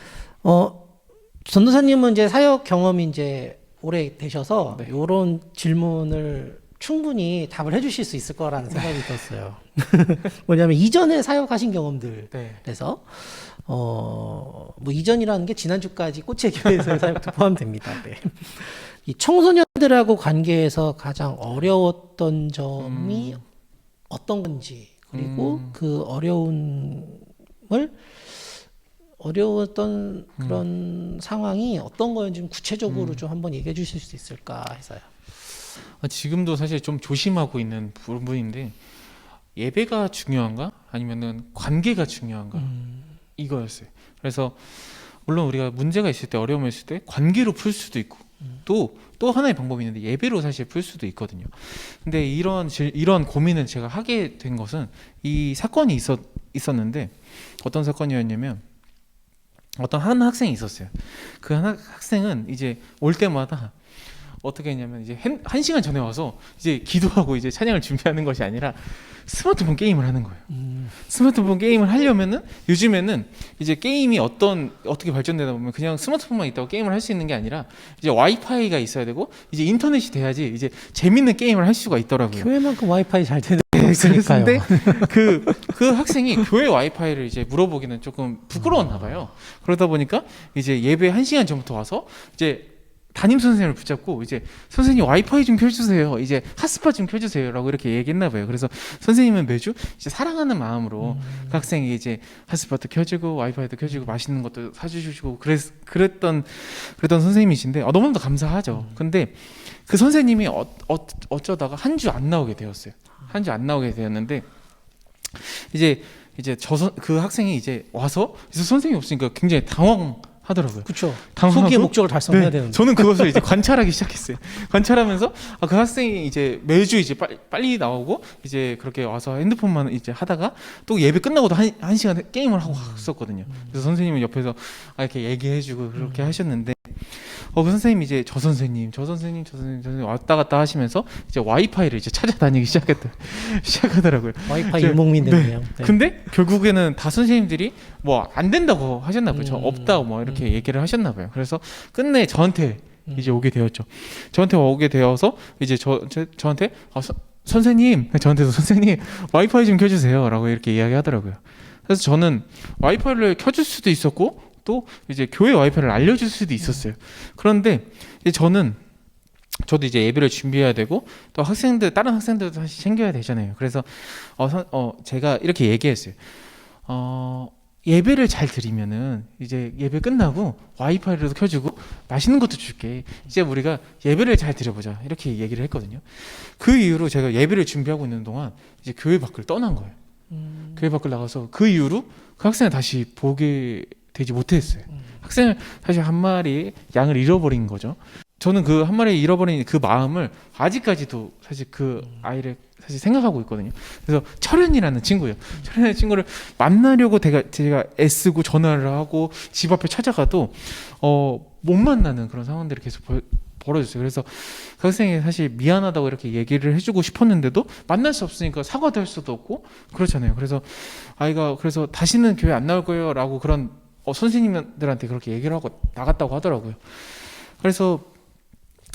전도사님은 이제 사역 경험이 이제 오래 되셔서 네. 이런 질문을 충분히 답을 해주실 수 있을 거라는 생각이 들었어요. 뭐냐면 이전에 사역하신 경험들에서 뭐 이전이라는 게 지난주까지 꽃의 교회에서의 사역도 포함됩니다. 네. 이 청소년들하고 관계에서 가장 어려웠던 점이 어떤 건지 그리고 그 어려웠던 그런 상황이 어떤 거였는지 좀 구체적으로 좀 한번 얘기해 주실 수 있을까 해서요. 지금도 사실 좀 조심하고 있는 부분인데 예배가 중요한가 아니면은 관계가 중요한가 이거였어요. 그래서 물론 우리가 문제가 있을 때 어려움이 있을 때 관계로 풀 수도 있고 또 하나의 방법이 있는데 예배로 사실 풀 수도 있거든요. 근데 이런 고민을 제가 하게 된 것은 이 사건이 있었는데 어떤 사건이었냐면 어떤 한 학생이 있었어요. 그 학생은 이제 올 때마다 어떻게 했냐면 이제 1시간 전에 와서 이제 기도하고 이제 찬양을 준비하는 것이 아니라 스마트폰 게임을 하는 거예요. 스마트폰 게임을 하려면은 요즘에는 이제 게임이 어떻게 발전되다 보면 그냥 스마트폰만 있다고 게임을 할 수 있는 게 아니라 이제 와이파이가 있어야 되고 이제 인터넷이 돼야지 이제 재밌는 게임을 할 수가 있더라고요. 교회만큼 와이파이 잘 되는 그런데 그 학생이 교회 와이파이를 이제 물어보기는 조금 부끄러웠나 봐요. 그러다 보니까 이제 예배 1시간 전부터 와서 이제 담임 선생님을 붙잡고 이제 선생님 와이파이 좀 켜주세요. 이제 핫스팟 좀 켜주세요라고 이렇게 얘기했나 봐요. 그래서 선생님은 매주 이제 사랑하는 마음으로 그 학생이 이제 핫스팟도 켜주고 와이파이도 켜주고 맛있는 것도 사주시고 그랬던 선생님이신데 너무나도 감사하죠. 근데 그 선생님이 어쩌다가 한 주 안 나오게 되었어요. 한 주 안 나오게 되었는데 이제 그 학생이 이제 와서 그래서 선생님이 없으니까 굉장히 당황하더라고요. 그렇죠. 당황하고, 소기의 목적을 달성해야 네, 되는데. 저는 그것을 이제 관찰하기 시작했어요. 관찰하면서 그 학생이 이제 매주 이제 빨리 나오고 이제 그렇게 와서 핸드폰만 이제 하다가 또 예배 끝나고도 한 시간 게임을 하고 갔었거든요. 그래서 선생님은 옆에서 이렇게 얘기해주고 그렇게 하셨는데 그 선생님이 이제 저 선생님 왔다 갔다 하시면서 이제 와이파이를 이제 찾아다니기 시작하더라고요. 와이파이 유목민 됐네요. 네. 근데 결국에는 다 선생님들이 뭐 안 된다고 하셨나 봐요. 저 없다고 뭐 이렇게 얘기를 하셨나 봐요. 그래서 끝내 저한테 이제 오게 되었죠. 저한테 오게 되어서 이제 저한테 선생님, 저한테도 선생님 와이파이 좀 켜주세요라고 이렇게 이야기하더라고요. 그래서 저는 와이파이를 켜줄 수도 있었고 또 이제 교회 와이파이를 알려줄 수도 있었어요. 그런데 이제 저도 이제 예배를 준비해야 되고 또 다른 학생들도 사실 챙겨야 되잖아요. 그래서 제가 이렇게 얘기했어요. 예배를 잘 드리면은 이제 예배 끝나고 와이파이를 켜주고 맛있는 것도 줄게. 이제 우리가 예배를 잘 드려보자 이렇게 얘기를 했거든요. 그 이후로 제가 예배를 준비하고 있는 동안 이제 교회 밖을 떠난 거예요. 교회 밖을 나가서 그 이후로 그 학생을 다시 보게 되지 못했어요. 학생을 사실 한 마리 양을 잃어버린 거죠. 저는 그 한 마리 잃어버린 그 마음을 아직까지도 사실 그 아이를 사실 생각하고 있거든요. 그래서 철현이라는 친구예요. 철현이라는 친구를 만나려고 제가 애쓰고 전화를 하고 집 앞에 찾아가도 못 만나는 그런 상황들이 계속 벌어졌어요. 그래서 그 학생이 사실 미안하다고 이렇게 얘기를 해주고 싶었는데도 만날 수 없으니까 사과도 할 수도 없고 그렇잖아요. 그래서 아이가 그래서 다시는 교회 안 나올 거예요라고 그런 선생님들한테 그렇게 얘기를 하고 나갔다고 하더라고요. 그래서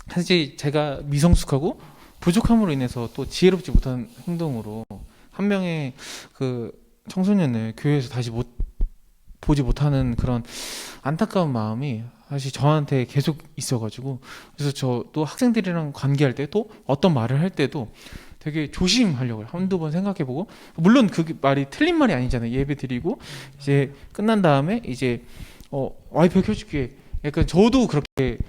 사실 제가 미성숙하고 부족함으로 인해서 또 지혜롭지 못한 행동으로 한 명의 그 청소년을 교회에서 다시 보지 못하는 그런 안타까운 마음이 사실 저한테 계속 있어가지고, 그래서 저도 학생들이랑 관계할 때 또 어떤 말을 할 때도 되게 조심하려고 해요. 한두 번 생각해보고, 물론 그 말이 틀린 말이 아니잖아요. 예배 드리고 이제 끝난 다음에 이제 와이파이 켜줄게, 약간 저도 그렇게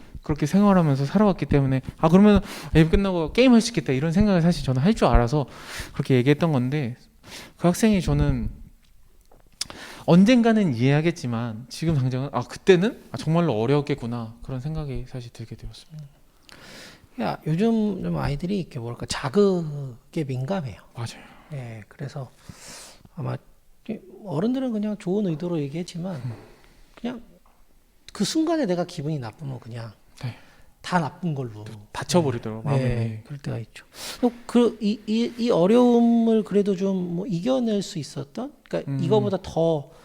생활하면서 살아왔기 때문에 그러면 예배 끝나고 게임할 수 있겠다 이런 생각을 사실 저는 할 줄 알아서 그렇게 얘기했던 건데, 그 학생이 저는 언젠가는 이해하겠지만 지금 당장은 그때는 정말로 어려웠겠구나 그런 생각이 사실 들게 되었습니다. 야, 요즘 좀 아이들이 이렇게 뭐랄까 자극에 민감해요. 맞아요. 예, 그래서 아마 어른들은 그냥 좋은 의도로 얘기했지만 그냥 그 순간에 내가 기분이 나쁘면 그냥 네. 다 나쁜 걸로 다쳐버리더라고요. 마음이. 네, 그럴 때가 있죠. 이 어려움을 그래도 좀 뭐 이겨낼 수 있었던, 그러니까 이거보다 더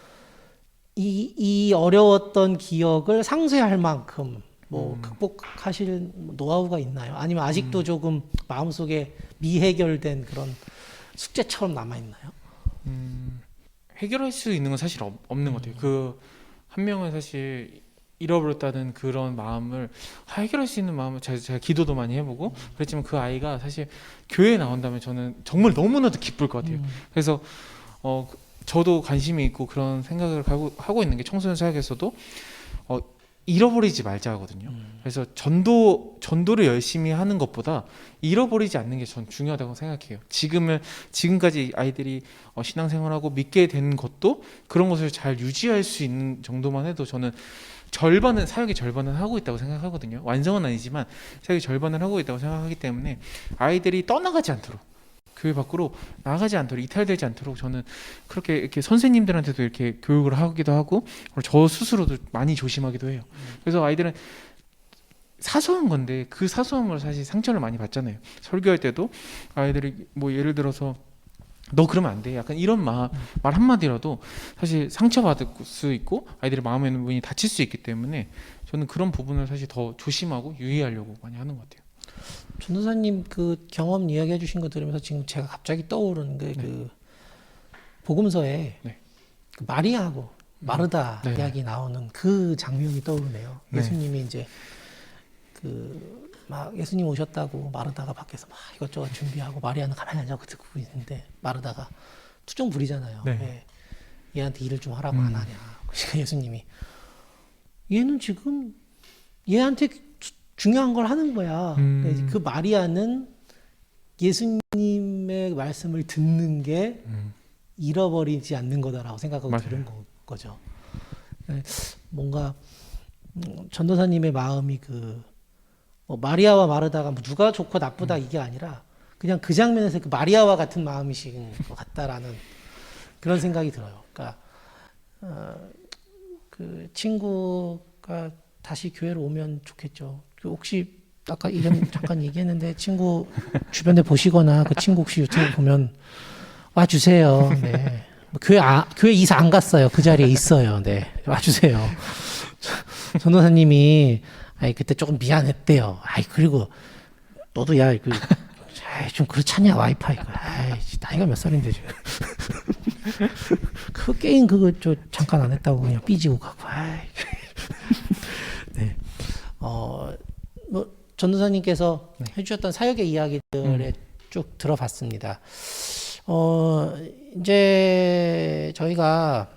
이 어려웠던 기억을 상쇄할 만큼 뭐 극복하실 노하우가 있나요? 아니면 아직도 조금 마음속에 미해결된 그런 숙제처럼 남아 있나요? 해결할 수 있는 건 사실 없는 것 같아요. 그 한 명은 사실 잃어버렸다는 그런 마음을 해결할 수 있는 마음을 제가 기도도 많이 해보고 그랬지만, 그 아이가 사실 교회에 나온다면 저는 정말 너무나도 기쁠 것 같아요. 그래서 저도 관심이 있고 그런 생각을 하고 있는 게, 청소년 사역에서도 잃어버리지 말자 하거든요. 그래서 전도를 열심히 하는 것보다 잃어버리지 않는 게 전 중요하다고 생각해요. 지금까지 아이들이 신앙생활하고 믿게 된 것도 그런 것을 잘 유지할 수 있는 정도만 해도 저는 사역의 절반은 하고 있다고 생각하거든요. 완성은 아니지만 사역의 절반을 하고 있다고 생각하기 때문에 아이들이 떠나가지 않도록, 교회 밖으로 나가지 않도록, 이탈되지 않도록 저는 그렇게 이렇게 선생님들한테도 이렇게 교육을 하기도 하고, 저 스스로도 많이 조심하기도 해요. 그래서 아이들은 사소한 건데 그 사소함으로 사실 상처를 많이 받잖아요. 설교할 때도 아이들이 뭐 예를 들어서 너 그러면 안 돼, 약간 이런 말 한마디라도 사실 상처받을 수 있고 아이들의 마음의 문이 닫힐 수 있기 때문에 저는 그런 부분을 사실 더 조심하고 유의하려고 많이 하는 것 같아요. 전도사님 그 경험 이야기해 주신 거 들으면서 지금 제가 갑자기 떠오르는 게 그 복음서에 네. 그 마리아하고 마르다 네. 이야기 나오는 그 장면이 떠오르네요. 네. 예수님이 이제 막 예수님 오셨다고 마르다가 밖에서 막 이것저것 준비하고 마리아는 가만히 앉아서 듣고 있는데 마르다가 투정 부리잖아요. 네. 왜 얘한테 일을 좀 하라고 안 하냐. 그러니까 예수님이 얘는 지금 얘한테 중요한 걸 하는 거야. 그러니까 그 마리아는 예수님의 말씀을 듣는 게 잃어버리지 않는 거다라고 생각하고 맞아요. 들은 거죠. 뭔가 전도사님의 마음이 뭐 마리아와 마르다가 뭐 누가 좋고 나쁘다 이게 아니라 그냥 그 장면에서 그 마리아와 같은 마음이신 것 같다라는 그런 생각이 들어요. 그러니까 그 친구가 다시 교회로 오면 좋겠죠. 혹시 아까 이름 잠깐 얘기했는데 친구 주변에 보시거나 그 친구 혹시 유튜브 보면 와 주세요. 네. 교회 이사 안 갔어요. 그 자리에 있어요. 네. 와 주세요. 전도사님이 그때 조금 미안했대요. 그리고 너도 좀 그렇잖냐 와이파이가. 나이가 몇 살인데 지금. 그 게임 그거 잠깐 안 했다고 그냥 삐지고 가고. 네. 뭐 전도사님께서 해주셨던 사역의 이야기들에 쭉 들어봤습니다. 이제 저희가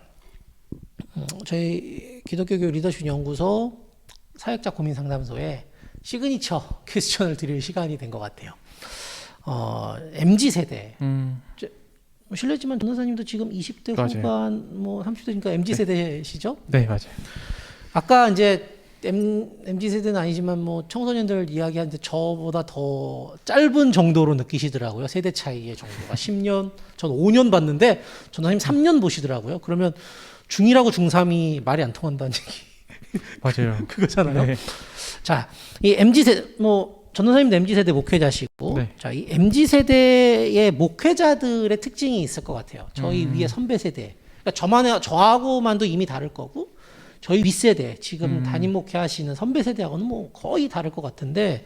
저희 기독교 교육 리더십 연구소 사역자 고민 상담소에 시그니처 퀘스천을 드릴 시간이 된 것 같아요. MZ 세대. 실례지만 전도사님도 지금 20대 맞아요. 후반, 뭐 30대니까 MZ 세대시죠? 네, 맞아요. 아까 이제 MZ 세대는 아니지만 뭐 청소년들 이야기하는데 저보다 더 짧은 정도로 느끼시더라고요. 세대 차이의 정도가 10년, 전 5년 봤는데 전도사님 3년 보시더라고요. 그러면 중1하고 중3이 말이 안 통한다는 얘기. 맞아요. 그거잖아요. 네. 자, 이 MZ 세대, 뭐 전도사님도 MZ 세대 목회자시고, 네. 자, 이 MZ 세대의 목회자들의 특징이 있을 것 같아요. 저희 위에 선배 세대. 그러니까 저하고만도 이미 다를 거고, 저희 윗세대 지금 음. 담임 목회하시는 선배 세대하고는 뭐 거의 다를 것 같은데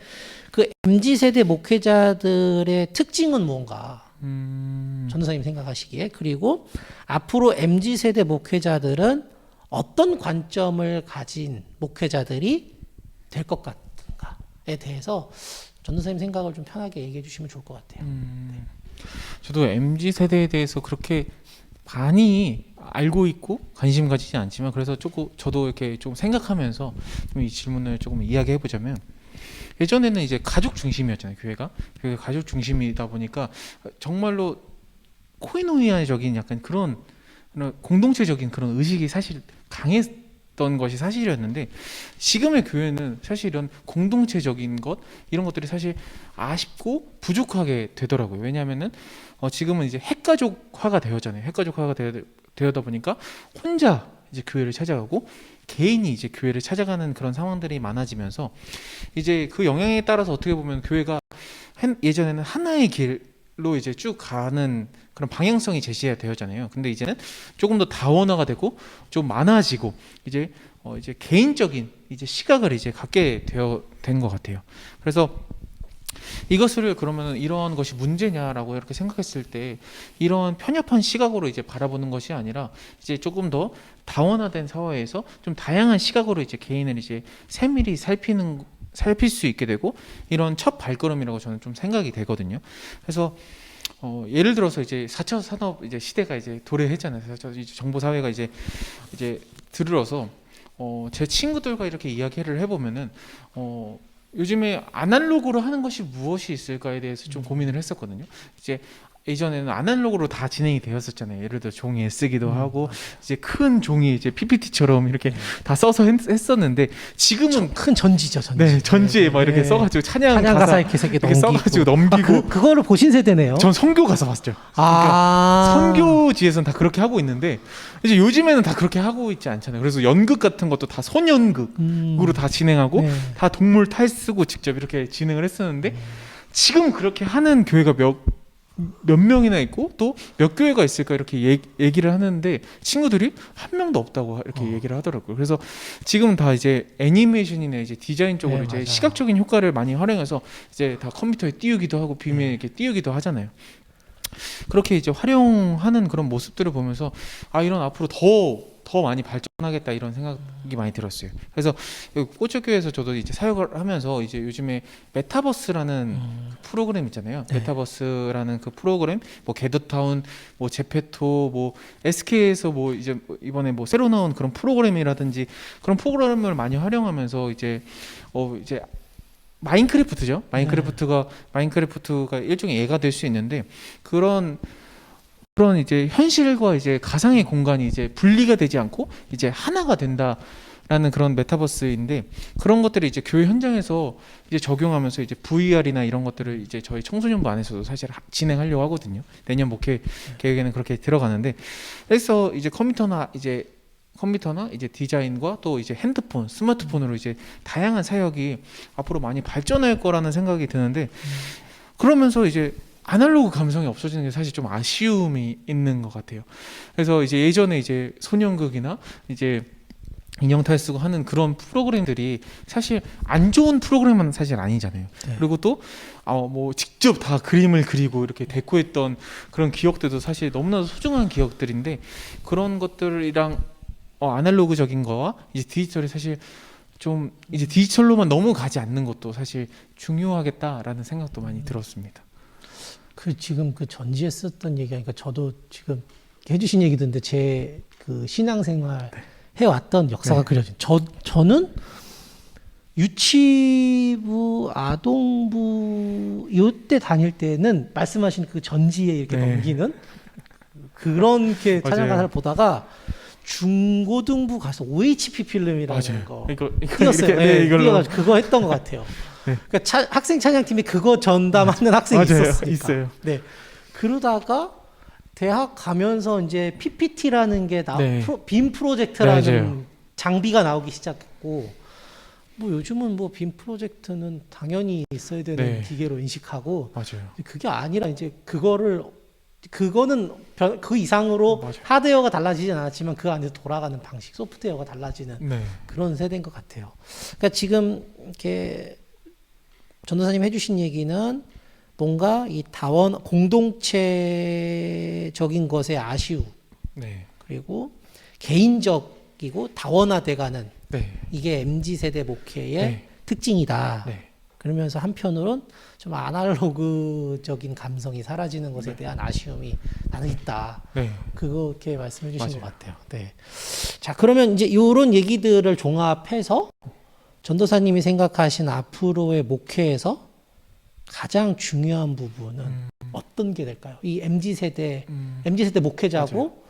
그 MZ 세대 목회자들의 특징은 뭔가 전도사님 생각하시기에 그리고 앞으로 MZ 세대 목회자들은 어떤 관점을 가진 목회자들이 될 것 같은가에 대해서 전도사님 생각을 좀 편하게 얘기해 주시면 좋을 것 같아요. 저도 MZ 세대에 대해서 그렇게 많이 알고 있고 관심 가지지 않지만 그래서 조금 저도 이렇게 좀 생각하면서 좀 이 질문을 조금 이야기해 보자면 예전에는 이제 가족 중심이었잖아요. 교회가 가족 중심이다 보니까 정말로 코이노니아적인 약간 그런 공동체적인 그런 의식이 사실 강했던 것이 사실이었는데 지금의 교회는 사실 이런 공동체적인 것 이런 것들이 사실 아쉽고 부족하게 되더라고요. 왜냐하면은 지금은 이제 핵가족화가 되었잖아요. 핵가족화가 되어다 보니까 혼자 이제 교회를 찾아가고 개인이 이제 교회를 찾아가는 그런 상황들이 많아지면서 이제 그 영향에 따라서 어떻게 보면 교회가 예전에는 하나의 길로 이제 쭉 가는 그런 방향성이 제시되었잖아요. 근데 이제는 조금 더 다원화가 되고 좀 많아지고 이제 개인적인 이제 시각을 이제 갖게 된 것 같아요. 그래서 이것을 그러면 이러한 것이 문제냐라고 이렇게 생각했을 때 이런 편협한 시각으로 이제 바라보는 것이 아니라 이제 조금 더 다원화된 사회에서 좀 다양한 시각으로 이제 개인을 이제 세밀히 살필 수 있게 되고 이런 첫 발걸음이라고 저는 좀 생각이 되거든요. 그래서 예를 들어서 이제 4차 산업 이제 시대가 이제 도래했잖아요. 4차 이제 정보 사회가 이제 들어서 제 친구들과 이렇게 이야기를 해보면은 요즘에 아날로그로 하는 것이 무엇이 있을까에 대해서 좀 고민을 했었거든요. 이제 예전에는 아날로그로 다 진행이 되었었잖아요. 예를 들어 종이에 쓰기도 하고 이제 큰 종이 이제 PPT처럼 이렇게 다 써서 했었는데 지금은 큰 전지죠, 전지. 네, 전지에 막 이렇게 써가지고 찬양 가사 이렇게 써가지고 넘기고 그거를 보신 세대네요. 전 선교 가서 봤죠. 그러니까 선교지에서는 다 그렇게 하고 있는데 이제 요즘에는 다 그렇게 하고 있지 않잖아요. 그래서 연극 같은 것도 다 손연극으로 다 진행하고 네. 다 동물 탈 쓰고 직접 이렇게 진행을 했었는데 지금 그렇게 하는 교회가 몇 명이나 있고 또 몇 교회가 있을까 이렇게 얘기를 하는데 친구들이 한 명도 없다고 이렇게 얘기를 하더라고요. 그래서 지금 다 이제 애니메이션이나 이제 디자인 쪽으로 네, 이제 맞아요. 시각적인 효과를 많이 활용해서 이제 다 컴퓨터에 띄우기도 하고 빔에 이렇게 띄우기도 하잖아요. 그렇게 이제 활용하는 그런 모습들을 보면서 이런 앞으로 더 많이 발전하겠다 이런 생각이 많이 들었어요. 그래서 꼬초교회에서 저도 이제 사역을 하면서 이제 요즘에 메타버스라는 프로그램 있잖아요. 네. 메타버스라는 그 프로그램, 뭐 게더타운, 뭐 제페토, 뭐 SK에서 뭐 이제 이번에 뭐 새로 나온 그런 프로그램이라든지 그런 프로그램을 많이 활용하면서 이제 마인크래프트죠. 마인크래프트가 일종의 예가 될 수 있는데 그런 이제 현실과 이제 가상의 공간이 이제 분리가 되지 않고 이제 하나가 된다라는 그런 메타버스인데 그런 것들을 이제 교회 현장에서 이제 적용하면서 이제 VR이나 이런 것들을 이제 저희 청소년부 안에서도 사실 진행하려고 하거든요. 내년 목회 계획에는 그렇게 들어가는데 그래서 이제 컴퓨터나 이제 디자인과 또 이제 핸드폰, 스마트폰으로 이제 다양한 사역이 앞으로 많이 발전할 거라는 생각이 드는데 그러면서 이제 아날로그 감성이 없어지는 게 사실 좀 아쉬움이 있는 것 같아요. 그래서 이제 예전에 이제 소년극이나 이제 인형 탈 쓰고 하는 그런 프로그램들이 사실 안 좋은 프로그램은 사실 아니잖아요. 네. 그리고 또 뭐 직접 다 그림을 그리고 이렇게 데코했던 그런 기억들도 사실 너무나도 소중한 기억들인데 그런 것들이랑 아날로그적인 거와 이제 디지털이 사실 좀 이제 디지털로만 너무 가지 않는 것도 사실 중요하겠다라는 생각도 많이 들었습니다. 지금 그 전지에 썼던 얘기하니까 저도 지금 해주신 얘기 듣는데 제 그 신앙생활 해왔던 역사가 그려진. 저는 유치부, 아동부 요때 다닐 때는 말씀하신 그 전지에 이렇게 넘기는 그렇게 찬양 가사를 보다가 중고등부 가서 OHP 필름이라는 거 띄었어요. 띄어가지고 그거 했던 것 같아요. 그러니까 학생 찬양팀이 그거 전담하는 학생이 있었으니까. 있어요. 네. 그러다가 대학 가면서 이제 PPT라는 게 빔 프로젝트라는 장비가 나오기 시작했고 뭐 요즘은 뭐 빔 프로젝트는 당연히 있어야 되는 기계로 인식하고 맞아요. 그게 아니라 이제 그거를 그거는 그 이상으로 맞아요. 하드웨어가 달라지진 않았지만 그 안에서 돌아가는 방식, 소프트웨어가 달라지는 네. 그런 세대인 것 같아요. 그러니까 지금 이렇게 전도사님 해주신 얘기는 뭔가 이 다원 공동체적인 것의 아쉬움 네. 그리고 개인적이고 다원화돼가는 네. 이게 MZ 세대 목회의 네. 특징이다. 네. 그러면서 한편으로는 좀 아날로그적인 감성이 사라지는 것에 네. 대한 아쉬움이 나는 있다. 네. 그렇게 말씀해 주신 맞아요. 것 같아요. 네. 자, 그러면 이제 이런 얘기들을 종합해서 전도사님이 생각하신 앞으로의 목회에서 가장 중요한 부분은 어떤 게 될까요? 이 MZ 세대 목회자고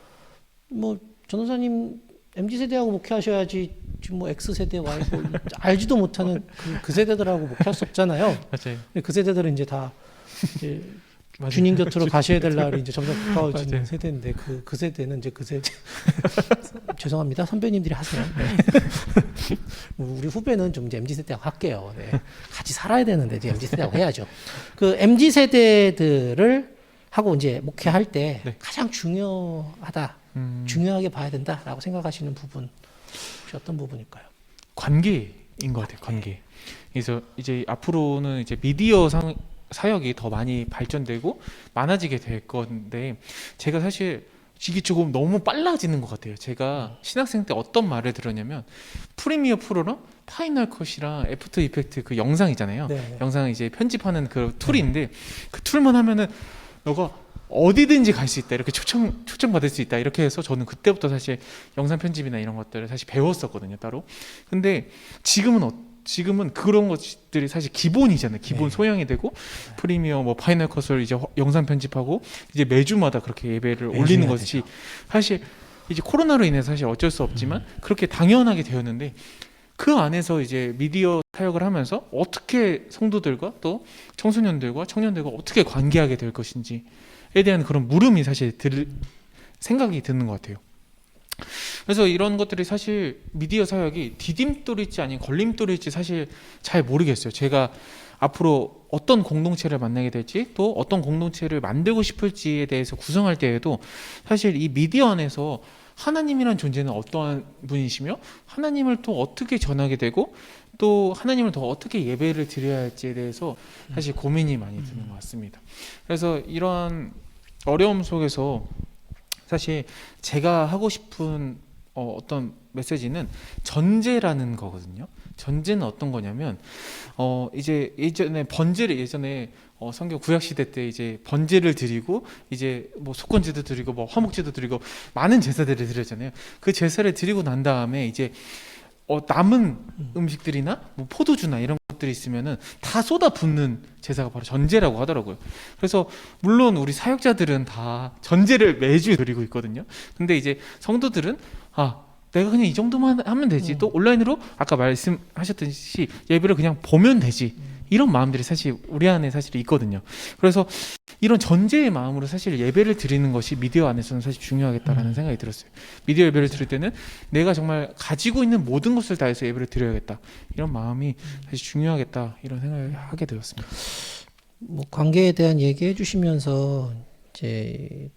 뭐 전도사님 MZ 세대하고 목회하셔야지 지금 뭐 X 세대, Y 뭐 알지도 못하는 그 세대들하고 목회할 수 없잖아요. 맞아요. 그 세대들은 이제 다 이제 맞아요. 주님 곁으로 가셔야 될 날이 이제 점점 가까워지는 맞아요. 세대인데 그 세대는 이제 그 세대 죄송합니다 선배님들이 하세요. 네. 우리 후배는 좀 이제 MZ 세대하고 할게요. 네. 같이 살아야 되는데 이제 MZ 세대하고 해야죠. 그 MZ 세대들을 하고 이제 목회할 때 네. 가장 중요하다, 중요하게 봐야 된다라고 생각하시는 부분 혹시 어떤 부분일까요? 관계인 것 같아요. 관계. 그래서 이제 앞으로는 이제 미디어 사역이 더 많이 발전되고 많아지게 될 건데 제가 사실 이게 조금 너무 빨라지는 것 같아요. 제가 신학생 때 어떤 말을 들었냐면 프리미어 프로랑 파이널 컷이랑 애프터 이펙트 그 영상 있잖아요. 네. 영상 이제 편집하는 그 툴인데 그 툴만 하면은 너가 어디든지 갈 수 있다, 이렇게 초청 받을 수 있다, 이렇게 해서 저는 그때부터 사실 영상 편집이나 이런 것들을 사실 배웠었거든요, 따로. 근데 지금은 그런 것들이 사실 기본이잖아요. 기본 네. 소양이 되고 프리미어 뭐 파이널 컷을 이제 영상 편집하고 이제 매주마다 그렇게 예배를 올리는 해야 것이 사실 이제 코로나로 인해서 사실 어쩔 수 없지만 그렇게 당연하게 되었는데 그 안에서 이제 미디어 사역을 하면서 어떻게 성도들과 또 청소년들과 청년들과 어떻게 관계하게 될 것인지에 대한 그런 물음이 사실 생각이 드는 것 같아요. 그래서 이런 것들이 사실 미디어 사역이 디딤돌일지 아닌 걸림돌일지 사실 잘 모르겠어요. 제가 앞으로 어떤 공동체를 만나게 될지 또 어떤 공동체를 만들고 싶을지에 대해서 구성할 때에도 사실 이 미디어 안에서 하나님이란 존재는 어떠한 분이시며 하나님을 또 어떻게 전하게 되고 또 하나님을 더 어떻게 예배를 드려야 할지에 대해서 사실 고민이 많이 드는 것 같습니다. 그래서 이러한 어려움 속에서 사실 제가 하고 싶은 어떤 메시지는 전제라는 거거든요. 전제는 어떤 거냐면 이제 예전에 성경 구약 시대 때 이제 번제를 드리고 이제 뭐 속건제도 드리고 뭐 화목제도 드리고 많은 제사들을 드렸잖아요. 그 제사를 드리고 난 다음에 이제 남은 음식들이나 뭐 포도주나 이런 것들이 있으면은 다 쏟아붓는 제사가 바로 전제라고 하더라고요. 그래서 물론 우리 사역자들은 다 전제를 매주 드리고 있거든요. 근데 이제 성도들은 내가 그냥 이 정도만 하면 되지. 또 온라인으로 아까 말씀하셨듯이 예배를 그냥 보면 되지. 이런 마음들이 사실 우리 안에 사실 있거든요. 그래서 이런 전제의 마음으로 사실 예배를 드리는 것이 미디어 안에서는 사실 중요하겠다라는 생각이 들었어요. 미디어 예배를 드릴 때는 내가 정말 가지고 있는 모든 것을 다해서 예배를 드려야겠다. 이런 마음이 사실 중요하겠다. 이런 생각을 하게 되었습니다. 뭐 관계에 대한 얘기해 주시면서 이제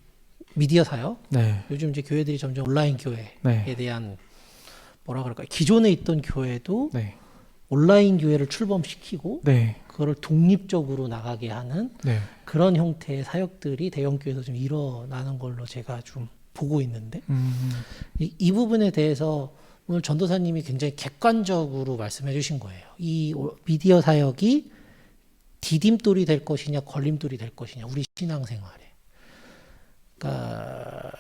미디어 사역, 네. 요즘 이제 교회들이 점점 온라인 교회에 네. 대한 뭐라 그럴까요? 기존에 있던 교회도 네. 온라인 교회를 출범시키고 네. 그거를 독립적으로 나가게 하는 네. 그런 형태의 사역들이 대형 교회에서 좀 일어나는 걸로 제가 좀 보고 있는데 이 부분에 대해서 오늘 전도사님이 굉장히 객관적으로 말씀해 주신 거예요. 이 미디어 사역이 디딤돌이 될 것이냐 걸림돌이 될 것이냐 우리 신앙생활에. 그러니까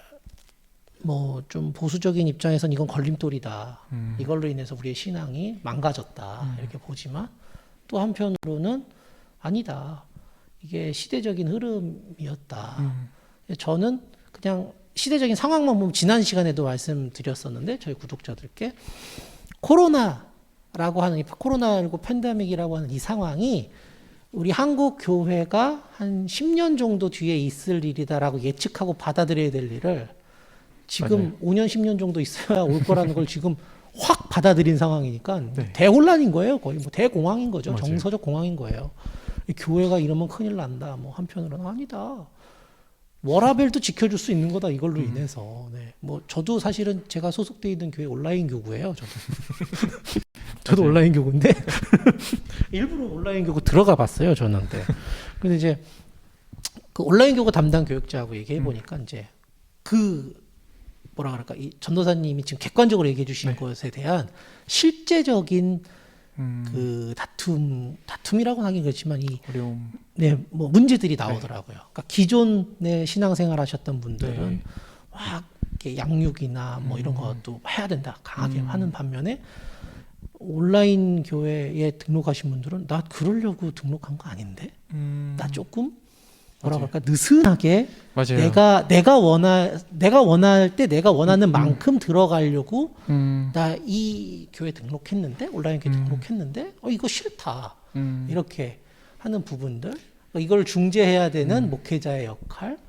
뭐 좀 보수적인 입장에선 이건 걸림돌이다. 이걸로 인해서 우리의 신앙이 망가졌다. 이렇게 보지만 또 한편으로는 아니다. 이게 시대적인 흐름이었다. 저는 그냥 시대적인 상황만 보면 지난 시간에도 말씀드렸었는데 저희 구독자들께 코로나19 팬데믹이라고 하는 이 상황이 우리 한국 교회가 한 10년 정도 뒤에 있을 일이다라고 예측하고 받아들여야 될 일을 지금 맞아요. 5년, 10년 정도 있어야 올 거라는 걸 지금 확 받아들인 상황이니까 네. 대혼란인 거예요. 거의 뭐 대공황인 거죠. 맞아요. 정서적 공황인 거예요. 교회가 이러면 큰일 난다. 뭐 한편으로는 아니다. 워라밸도 지켜줄 수 있는 거다 이걸로 인해서. 네. 뭐 저도 사실은 제가 소속돼 있는 교회 온라인 교구예요. 저도 맞아요. 온라인 교구인데 일부러 온라인 교구 들어가 봤어요. 저는. 네. 근데 이제 그 온라인 교구 담당 교육자하고 얘기해 보니까 이제 그 뭐라 그럴까 이 전도사님이 지금 객관적으로 얘기해 주신 네. 것에 대한 실제적인 음, 그 다툼이라고 하긴 그렇지만 어려움. 뭐 문제들이 나오더라고요. 그러니까 기존에 신앙생활 하셨던 분들은 네. 막 이렇게 양육이나 뭐 이런 것도 해야 된다 강하게 하는 반면에 온라인 교회에 등록하신 분들은 나 그러려고 등록한 거 아닌데 나 조금 뭐라 맞아요. 그럴까 느슨하게 맞아요. 내가 원할 때 내가 원하는 만큼 들어가려고 나 이 교회 등록했는데 온라인 교회 등록했는데 이거 싫다 이렇게 하는 부분들 이걸 중재해야 되는 목회자의 역할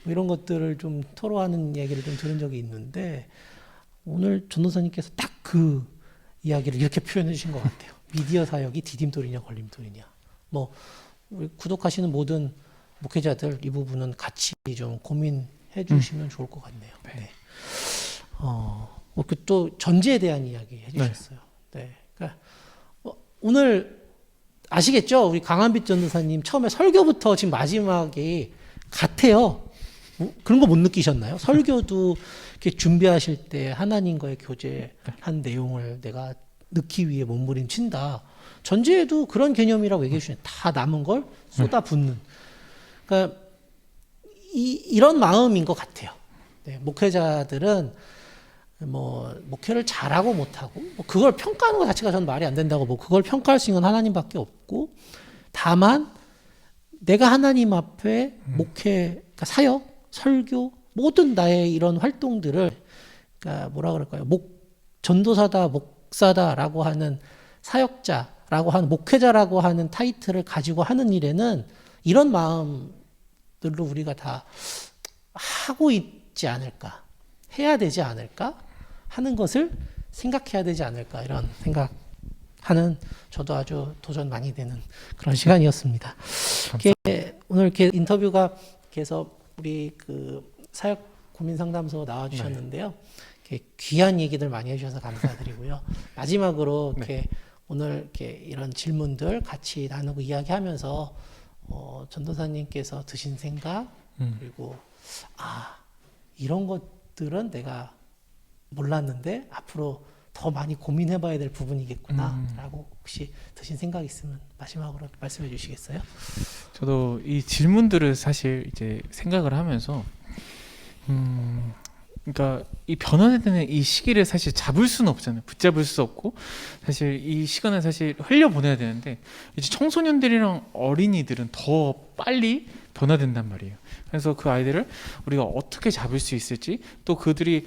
뭐 이런 것들을 좀 토로하는 얘기를 좀 들은 적이 있는데 오늘 전도사님께서 딱 그 이야기를 이렇게 표현해 주신 것 같아요. 미디어 사역이 디딤돌이냐 걸림돌이냐. 뭐 우리 구독하시는 모든 목회자들 이 부분은 같이 좀 고민해 주시면 좋을 것 같네요. 네. 또 전제에 대한 이야기 해주셨어요. 네. 그러니까 오늘 아시겠죠? 우리 강한빛 전도사님 처음에 설교부터 지금 마지막에 같아요. 그런 거 못 느끼셨나요? 설교도 이렇게 준비하실 때 하나님과의 교제한 내용을 내가 넣기 위해 몸부림친다. 전제에도 그런 개념이라고 얘기해 주시네. 다 남은 걸 쏟아붓는. 그러니까 이런 마음인 것 같아요. 네, 목회자들은 뭐 목회를 잘하고 못하고 뭐 그걸 평가하는 것 자체가 저는 말이 안 된다고 뭐 그걸 평가할 수 있는 건 하나님밖에 없고 다만 내가 하나님 앞에 목회, 그러니까 사역, 설교 모든 나의 이런 활동들을 그러니까 뭐라 그럴까요? 전도사다, 목사다라고 하는 사역자라고 하는 목회자라고 하는 타이틀을 가지고 하는 일에는 이런 마음들로 우리가 다 하고 있지 않을까, 해야 되지 않을까 하는 것을 생각해야 되지 않을까 이런 생각하는 저도 아주 도전 많이 되는 그런 시간이었습니다. 오늘 이렇게 인터뷰가 계속 우리 그 사역 고민 상담소 나와 주셨는데요. 이렇게 귀한 얘기들 많이 해주셔서 감사드리고요. 마지막으로 이렇게 오늘 이렇게 이런 질문들 같이 나누고 이야기하면서 전도사님께서 드신 생각 그리고 이런 것들은 내가 몰랐는데 앞으로 더 많이 고민해봐야 될 부분이겠구나라고 혹시 드신 생각 있으면 마지막으로 말씀해 주시겠어요? 저도 이 질문들을 사실 이제 생각을 하면서 그러니까 이 변화되는 이 시기를 사실 잡을 수는 없잖아요. 붙잡을 수 없고 사실 이 시간을 사실 흘려보내야 되는데 이제 청소년들이랑 어린이들은 더 빨리 변화된단 말이에요. 그래서 그 아이들을 우리가 어떻게 잡을 수 있을지 또 그들이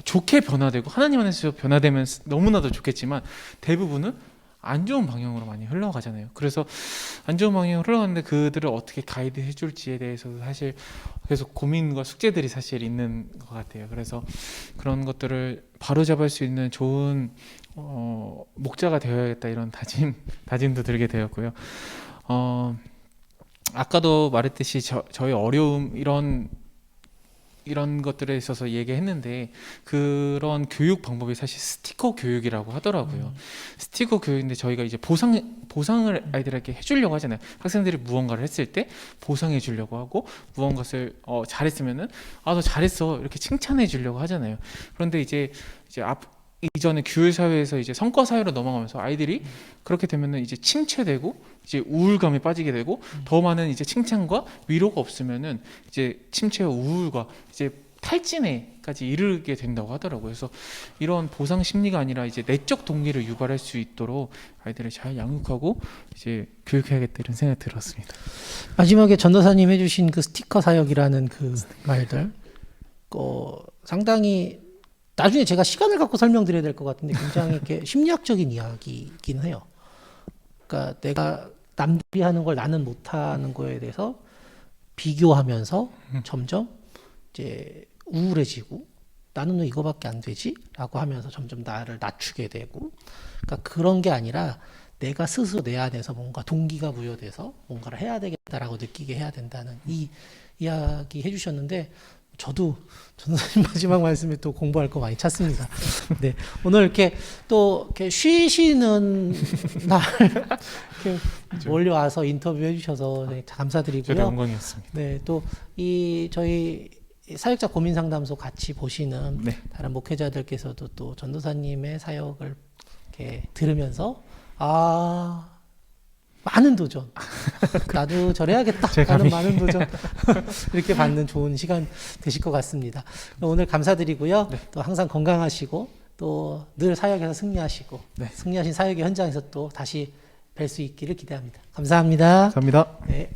좋게 변화되고 하나님 안에서 변화되면 너무나도 좋겠지만 대부분은 안 좋은 방향으로 많이 흘러가잖아요. 그래서 안 좋은 방향으로 흘러가는데 그들을 어떻게 가이드 해줄지에 대해서도 사실 계속 고민과 숙제들이 사실 있는 것 같아요. 그래서 그런 것들을 바로잡을 수 있는 좋은 목자가 되어야겠다 이런 다짐도 들게 되었고요. 아까도 말했듯이 저희 어려움 이런 것들에 있어서 얘기했는데 그런 교육 방법이 사실 스티커 교육이라고 하더라고요. 스티커 교육인데 저희가 이제 보상을 아이들에게 해주려고 하잖아요. 학생들이 무언가를 했을 때 보상해 주려고 하고 무언가를 잘했으면은 너 잘했어 이렇게 칭찬해 주려고 하잖아요. 그런데 이제 이전에 규율 사회에서 이제 성과 사회로 넘어가면서 아이들이 그렇게 되면은 이제 침체되고 이제 우울감에 빠지게 되고 더 많은 이제 칭찬과 위로가 없으면은 이제 침체와 우울과 이제 탈진에까지 이르게 된다고 하더라고요. 그래서 이런 보상 심리가 아니라 이제 내적 동기를 유발할 수 있도록 아이들을 잘 양육하고 이제 교육해야겠다 이런 생각이 들었습니다. 마지막에 전도사님 해주신 그 스티커 사역이라는 그 말들, 상당히 나중에 제가 시간을 갖고 설명드려야 될 것 같은데 굉장히 이렇게 심리학적인 이야기이긴 해요. 그러니까 내가 남들이 하는 걸 나는 못하는 거에 대해서 비교하면서 점점 이제 우울해지고 나는 왜 이거밖에 안 되지? 라고 하면서 점점 나를 낮추게 되고 그러니까 그런 게 아니라 내가 스스로 내 안에서 뭔가 동기가 부여돼서 뭔가를 해야 되겠다라고 느끼게 해야 된다는 이 이야기 해주셨는데 저도 전도사님 마지막 말씀에 또 공부할 거 많이 찾습니다. 네, 오늘 이렇게 또 이렇게 쉬시는 날 이렇게 몰려와서 인터뷰 해주셔서 네, 감사드리고요. 저도 영광이었습니다. 네, 또 이 저희 사역자 고민 상담소 같이 보시는 네. 다른 목회자들께서도 또 전도사님의 사역을 이렇게 들으면서 아 많은 도전 나도 저래야겠다 라는 많은 도전 이렇게 받는 좋은 시간 되실 것 같습니다. 오늘 감사드리고요. 네. 또 항상 건강하시고 또 늘 사역에서 승리하시고 네. 승리하신 사역의 현장에서 또 다시 뵐 수 있기를 기대합니다. 감사합니다. 감사합니다. 네.